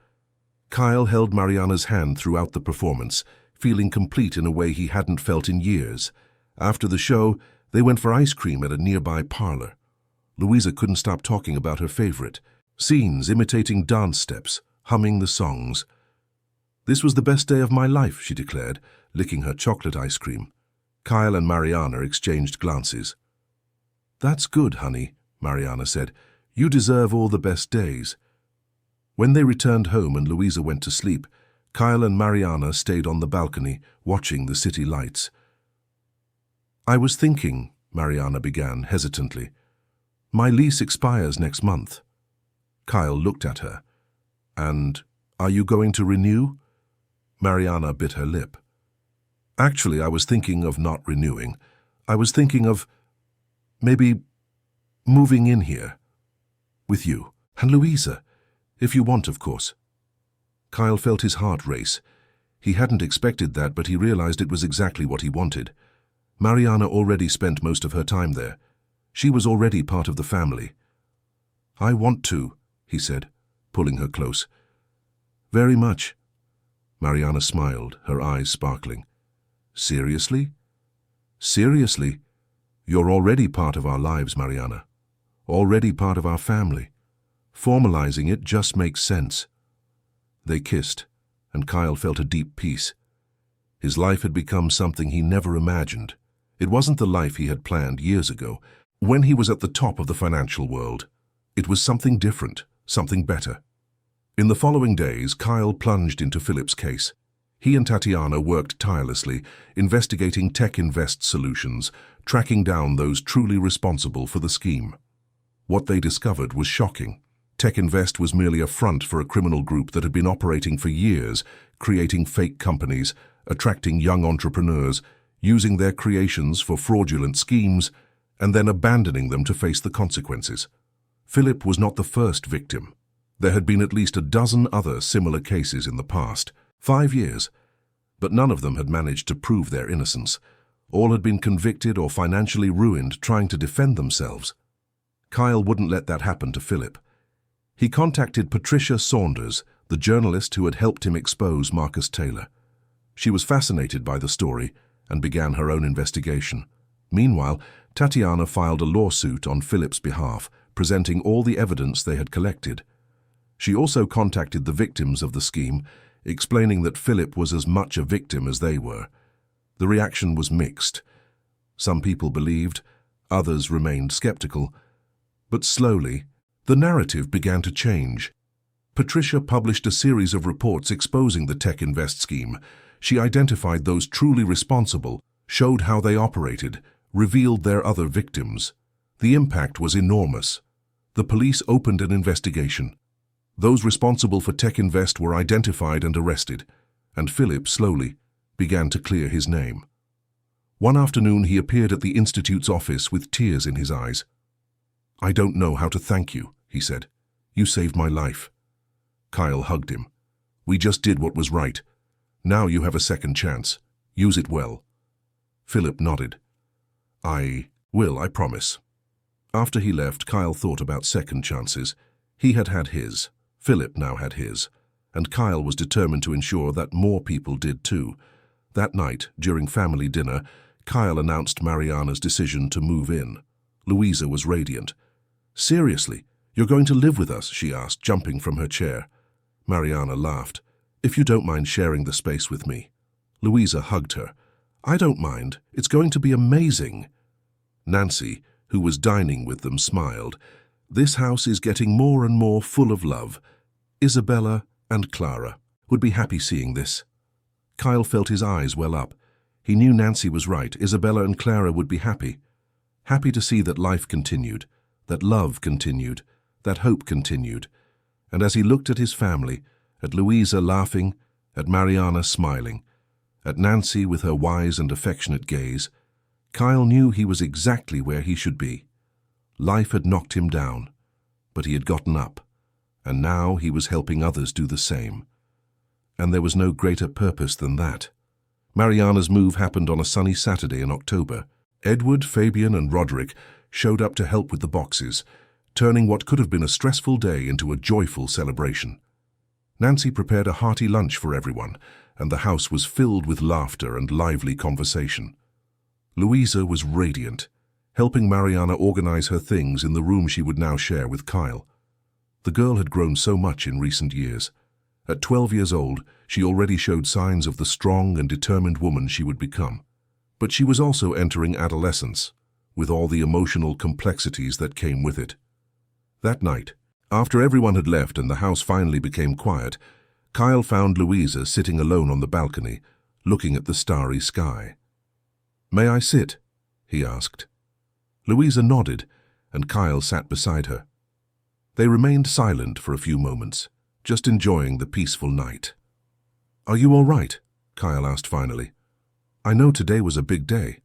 Kyle held Mariana's hand throughout the performance, feeling complete in a way he hadn't felt in years. After the show, they went for ice cream at a nearby parlor. Louisa couldn't stop talking about her favorite, scenes imitating dance steps, humming the songs. This was the best day of my life, she declared, licking her chocolate ice cream. Kyle and Mariana exchanged glances. That's good, honey, Mariana said. You deserve all the best days. When they returned home and Louisa went to sleep, Kyle and Mariana stayed on the balcony, watching the city lights. I was thinking, Mariana began hesitantly. My lease expires next month. Kyle looked at her. And are you going to renew? Mariana bit her lip. Actually, I was thinking of not renewing. I was thinking of maybe moving in here. With you and Louisa, if you want, of course. Kyle felt his heart race. He hadn't expected that, but he realized it was exactly what he wanted. Mariana already spent most of her time there. She was already part of the family. I want to, he said, pulling her close. Very much. Mariana smiled, her eyes sparkling. Seriously? Seriously? You're already part of our lives, Mariana. Already part of our family. Formalizing it just makes sense. They kissed, and Kyle felt a deep peace. His life had become something he never imagined. It wasn't the life he had planned years ago, when he was at the top of the financial world. It was something different, something better. In the following days, Kyle plunged into Philip's case. He and Tatiana worked tirelessly, investigating Tech Invest solutions, tracking down those truly responsible for the scheme. What they discovered was shocking. Tech Invest was merely a front for a criminal group that had been operating for years, creating fake companies, attracting young entrepreneurs, using their creations for fraudulent schemes, and then abandoning them to face the consequences. Philip was not the first victim. There had been at least a dozen other similar cases in the past, 5 years, but none of them had managed to prove their innocence. All had been convicted or financially ruined trying to defend themselves. Kyle wouldn't let that happen to Philip. He contacted Patricia Saunders, the journalist who had helped him expose Marcus Taylor. She was fascinated by the story and began her own investigation. Meanwhile, Tatiana filed a lawsuit on Philip's behalf, presenting all the evidence they had collected. She also contacted the victims of the scheme, explaining that Philip was as much a victim as they were. The reaction was mixed. Some people believed, others remained skeptical. But slowly, the narrative began to change. Patricia published a series of reports exposing the Tech Invest scheme. She identified those truly responsible, showed how they operated, revealed their other victims. The impact was enormous. The police opened an investigation. Those responsible for Tech Invest were identified and arrested, and Philip slowly began to clear his name. One afternoon he appeared at the Institute's office with tears in his eyes. I don't know how to thank you, he said. You saved my life. Kyle hugged him. We just did what was right. Now you have a second chance. Use it well. Philip nodded. I will, I promise. After he left, Kyle thought about second chances. He had had his. Philip now had his. And Kyle was determined to ensure that more people did too. That night, during family dinner, Kyle announced Mariana's decision to move in. Louisa was radiant. Seriously, you're going to live with us? She asked, jumping from her chair. Mariana laughed. If you don't mind sharing the space with me. Louisa hugged her. I don't mind. It's going to be amazing. Nancy, who was dining with them, smiled. This house is getting more and more full of love. Isabella and Clara would be happy seeing this. Kyle felt his eyes well up. He knew Nancy was right. Isabella and Clara would be happy. Happy to see that life continued. that love continued, that hope continued. And as he looked at his family, at Louisa laughing, at Mariana smiling, at Nancy with her wise and affectionate gaze, Kyle knew he was exactly where he should be. Life had knocked him down, but he had gotten up, and now he was helping others do the same. And there was no greater purpose than that. Mariana's move happened on a sunny Saturday in October. Edward, Fabian, and Roderick showed up to help with the boxes, turning what could have been a stressful day into a joyful celebration. Nancy prepared a hearty lunch for everyone, and the house was filled with laughter and lively conversation. Louisa was radiant, helping Mariana organize her things in the room she would now share with Kyle. The girl had grown so much in recent years. At 12 years old, she already showed signs of the strong and determined woman she would become. But she was also entering adolescence, with all the emotional complexities that came with it. That night, after everyone had left and the house finally became quiet, Kyle found Louisa sitting alone on the balcony, looking at the starry sky. "May I sit?" he asked. Louisa nodded, and Kyle sat beside her. They remained silent for a few moments, just enjoying the peaceful night. "Are you all right?" Kyle asked finally. "I know today was a big day."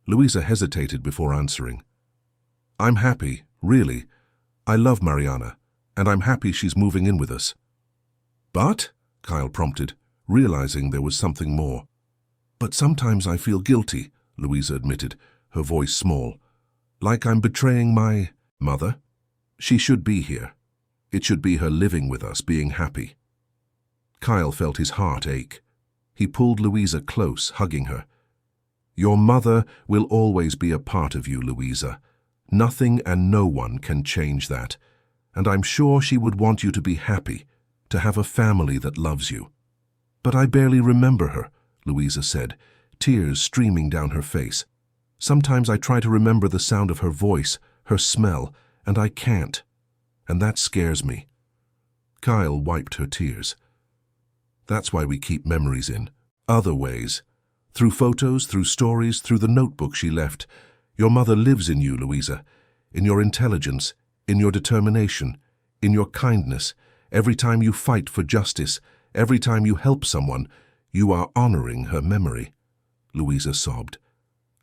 Louisa hesitated before answering. "I'm happy, really. I love Mariana, and I'm happy she's moving in with us." "But?" Kyle prompted, realizing there was something more. "But sometimes I feel guilty," Louisa admitted, her voice small. "Like I'm betraying my mother. She should be here. It should be her living with us, being happy." Kyle felt his heart ache. He pulled Louisa close, hugging her. "Your mother will always be a part of you, Louisa. Nothing and no one can change that. And I'm sure she would want you to be happy, to have a family that loves you." "But I barely remember her," Louisa said, tears streaming down her face. "Sometimes I try to remember the sound of her voice, her smell, and I can't. And that scares me." Kyle wiped her tears. "That's why we keep memories in other ways. Through photos, through stories, through the notebook she left. Your mother lives in you, Louisa, in your intelligence, in your determination, in your kindness. Every time you fight for justice, every time you help someone, you are honoring her memory." Louisa sobbed.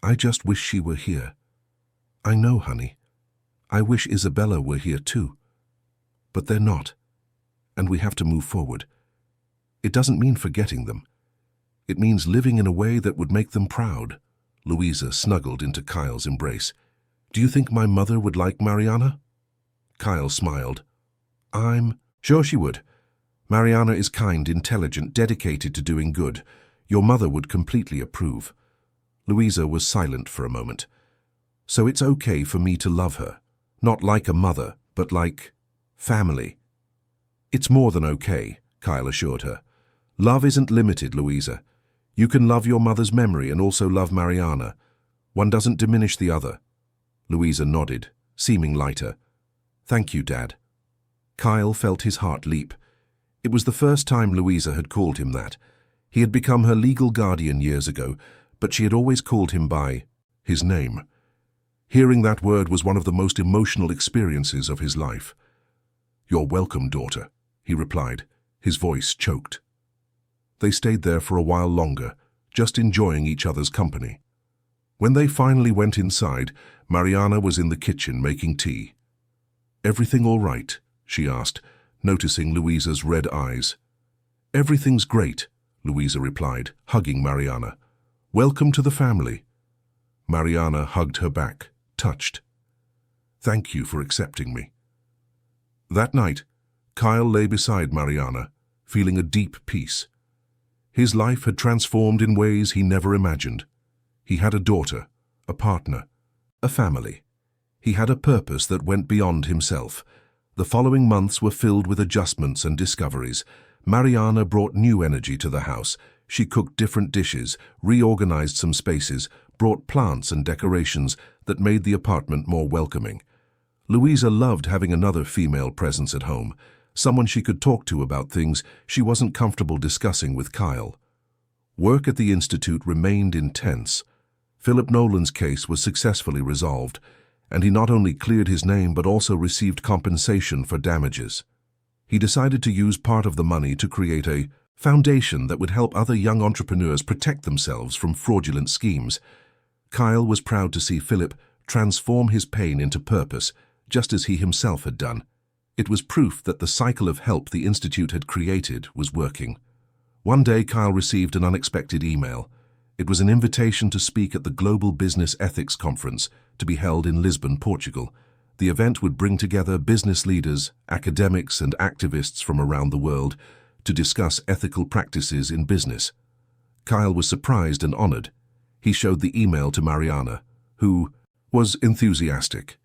"I just wish she were here." "I know, honey. I wish Isabella were here too. But they're not, and we have to move forward. It doesn't mean forgetting them. It means living in a way that would make them proud." Louisa snuggled into Kyle's embrace. "Do you think my mother would like Mariana?" Kyle smiled. "I'm sure she would. Mariana is kind, intelligent, dedicated to doing good. Your mother would completely approve." Louisa was silent for a moment. "So it's okay for me to love her, not like a mother, but like family." "It's more than okay," Kyle assured her. "Love isn't limited, Louisa. You can love your mother's memory and also love Mariana. One doesn't diminish the other." Louisa nodded, seeming lighter. "Thank you, Dad." Kyle felt his heart leap. It was the first time Louisa had called him that. He had become her legal guardian years ago, but she had always called him by his name. Hearing that word was one of the most emotional experiences of his life. "You're welcome, daughter," he replied, his voice choked. They stayed there for a while longer, just enjoying each other's company. When they finally went inside, Mariana was in the kitchen making tea. "Everything all right?" she asked, noticing Louisa's red eyes. "Everything's great," Louisa replied, hugging Mariana. "Welcome to the family." Mariana hugged her back, touched. "Thank you for accepting me." That night, Kyle lay beside Mariana, feeling a deep peace. His life had transformed in ways he never imagined. He had a daughter, a partner, a family. He had a purpose that went beyond himself. The following months were filled with adjustments and discoveries. Mariana brought new energy to the house. She cooked different dishes, reorganized some spaces, brought plants and decorations that made the apartment more welcoming. Louisa loved having another female presence at home, someone she could talk to about things she wasn't comfortable discussing with Kyle. Work at the Institute remained intense. Philip Nolan's case was successfully resolved, and he not only cleared his name but also received compensation for damages. He decided to use part of the money to create a foundation that would help other young entrepreneurs protect themselves from fraudulent schemes. Kyle was proud to see Philip transform his pain into purpose, just as he himself had done. It was proof that the cycle of help the Institute had created was working. One day, Kyle received an unexpected email. It was an invitation to speak at the Global Business Ethics Conference to be held in Lisbon, Portugal. The event would bring together business leaders, academics, and activists from around the world to discuss ethical practices in business. Kyle was surprised and honored. He showed the email to Mariana, who was enthusiastic.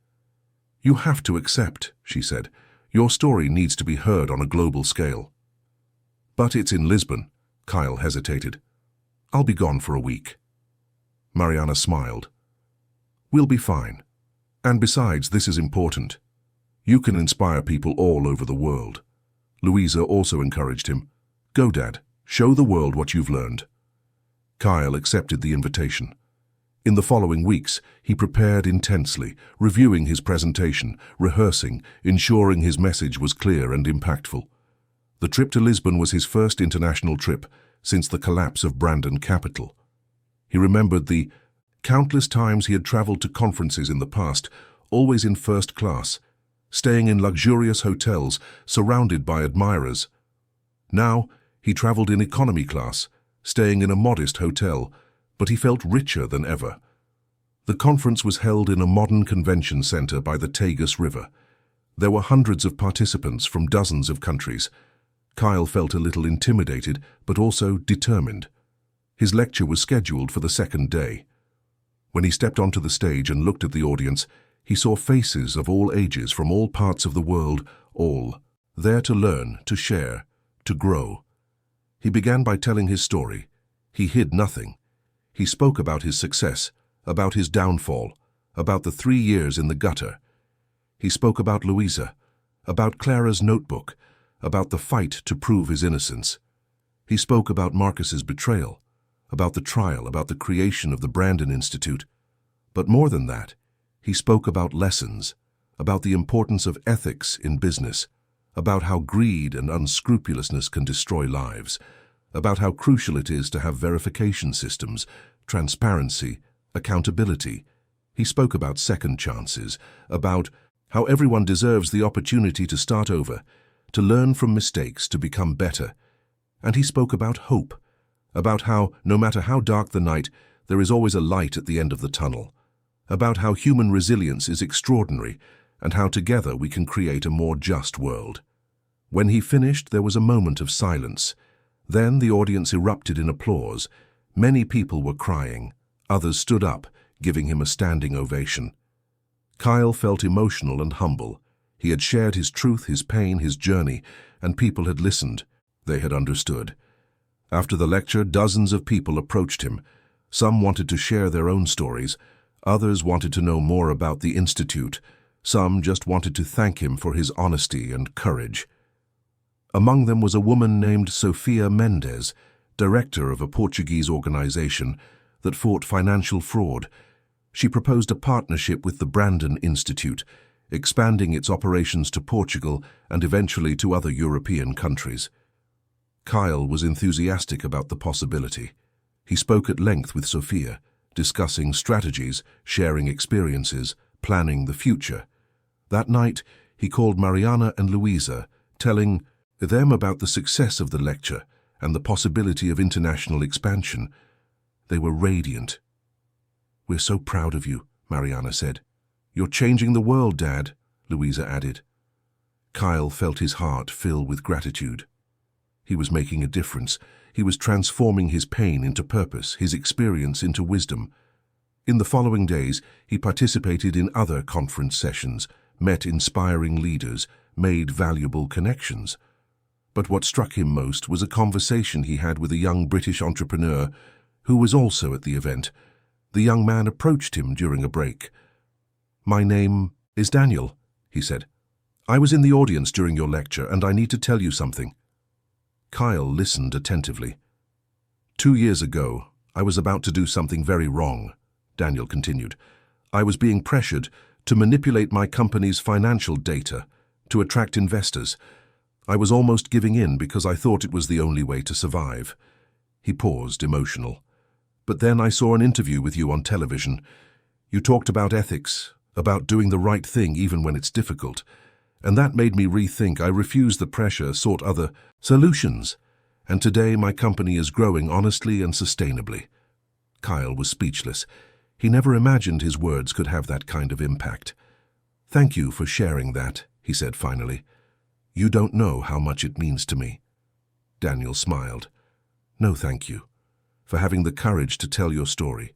"You have to accept," she said. "Your story needs to be heard on a global scale." "But it's in Lisbon," Kyle hesitated. "I'll be gone for a week." Mariana smiled. "We'll be fine. And besides, this is important. You can inspire people all over the world." Louisa also encouraged him. "Go, Dad. Show the world what you've learned." Kyle accepted the invitation. In the following weeks, he prepared intensely, reviewing his presentation, rehearsing, ensuring his message was clear and impactful. The trip to Lisbon was his first international trip since the collapse of Brandon Capital. He remembered the countless times he had traveled to conferences in the past, always in first class, staying in luxurious hotels, surrounded by admirers. Now, he traveled in economy class, staying in a modest hotel, but he felt richer than ever. The conference was held in a modern convention center by the Tagus River. There were hundreds of participants from dozens of countries. Kyle felt a little intimidated, but also determined. His lecture was scheduled for the second day. When he stepped onto the stage and looked at the audience, he saw faces of all ages from all parts of the world, all there to learn, to share, to grow. He began by telling his story. He hid nothing. He spoke about his success, about his downfall, about the 3 years in the gutter. He spoke about Louisa, about Clara's notebook, about the fight to prove his innocence. He spoke about Marcus's betrayal, about the trial, about the creation of the Brandon Institute. But more than that, he spoke about lessons, about the importance of ethics in business, about how greed and unscrupulousness can destroy lives, about how crucial it is to have verification systems, transparency, accountability. He spoke about second chances, about how everyone deserves the opportunity to start over, to learn from mistakes, to become better. And he spoke about hope, about how, no matter how dark the night, there is always a light at the end of the tunnel, about how human resilience is extraordinary, and how together we can create a more just world. When he finished, there was a moment of silence. Then the audience erupted in applause. Many people were crying. Others stood up, giving him a standing ovation. Kyle felt emotional and humble. He had shared his truth, his pain, his journey, and people had listened. They had understood. After the lecture, dozens of people approached him. Some wanted to share their own stories. Others wanted to know more about the Institute. Some just wanted to thank him for his honesty and courage. Among them was a woman named Sofia Mendes, director of a Portuguese organization that fought financial fraud. She proposed a partnership with the Brandon Institute, expanding its operations to Portugal and eventually to other European countries. Kyle was enthusiastic about the possibility. He spoke at length with Sofia, discussing strategies, sharing experiences, planning the future. That night, he called Mariana and Louisa, telling them about the success of the lecture and the possibility of international expansion. They were radiant. "We're so proud of you," Mariana said. "You're changing the world, Dad," Louisa added. Kyle felt his heart fill with gratitude. He was making a difference. He was transforming his pain into purpose, his experience into wisdom. In the following days, he participated in other conference sessions, met inspiring leaders, made valuable connections. But what struck him most was a conversation he had with a young British entrepreneur who was also at the event. The young man approached him during a break. "My name is Daniel," he said. "I was in the audience during your lecture, and I need to tell you something." Kyle listened attentively. "2 years ago, I was about to do something very wrong," Daniel continued. "I was being pressured, to manipulate my company's financial data, to attract investors. I was almost giving in because I thought it was the only way to survive." He paused, emotional. "But then I saw an interview with you on television. You talked about ethics, about doing the right thing even when it's difficult. And that made me rethink. I refused the pressure, sought other solutions. And today my company is growing honestly and sustainably." Kyle was speechless. He never imagined his words could have that kind of impact. "Thank you for sharing that," he said finally. "You don't know how much it means to me." Daniel smiled. "No, thank you. For having the courage to tell your story.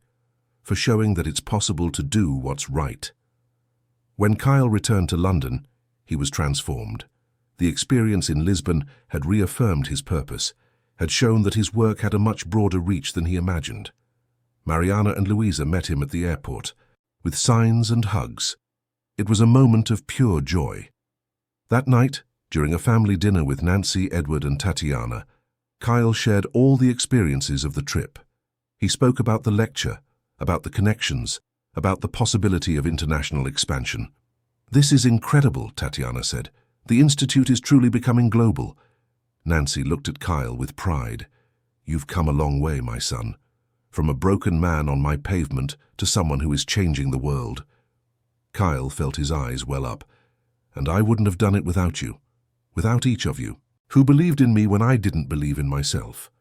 For showing that it's possible to do what's right." When Kyle returned to London, he was transformed. The experience in Lisbon had reaffirmed his purpose, had shown that his work had a much broader reach than he imagined. Mariana and Louisa met him at the airport, with signs and hugs. It was a moment of pure joy. That night, during a family dinner with Nancy, Edward, and Tatiana, Kyle shared all the experiences of the trip. He spoke about the lecture, about the connections, about the possibility of international expansion. "This is incredible," Tatiana said. "The Institute is truly becoming global." Nancy looked at Kyle with pride. "You've come a long way, my son. From a broken man on my pavement to someone who is changing the world." Kyle felt his eyes well up. "And I wouldn't have done it without you, without each of you, who believed in me when I didn't believe in myself."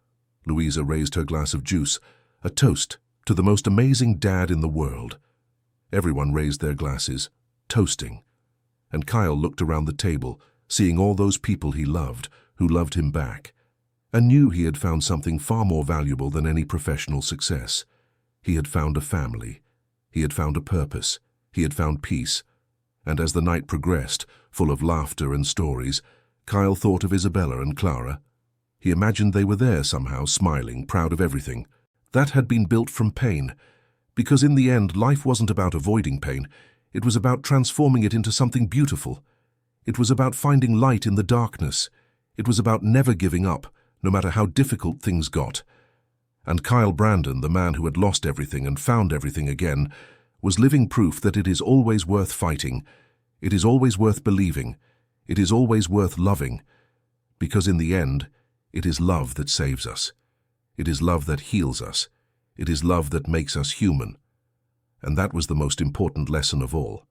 Louisa raised her glass of juice, a toast to the most amazing dad in the world. Everyone raised their glasses, toasting. And Kyle looked around the table, seeing all those people he loved, who loved him back, and knew he had found something far more valuable than any professional success. He had found a family. He had found a purpose. He had found peace. And as the night progressed, full of laughter and stories, Kyle thought of Isabella and Clara. He imagined they were there somehow, smiling, proud of everything. That had been built from pain, because in the end, life wasn't about avoiding pain. It was about transforming it into something beautiful. It was about finding light in the darkness. It was about never giving up, no matter how difficult things got. And Kyle Brandon, the man who had lost everything and found everything again, was living proof that it is always worth fighting. It is always worth believing. It is always worth loving. Because in the end, it is love that saves us. It is love that heals us. It is love that makes us human. And that was the most important lesson of all.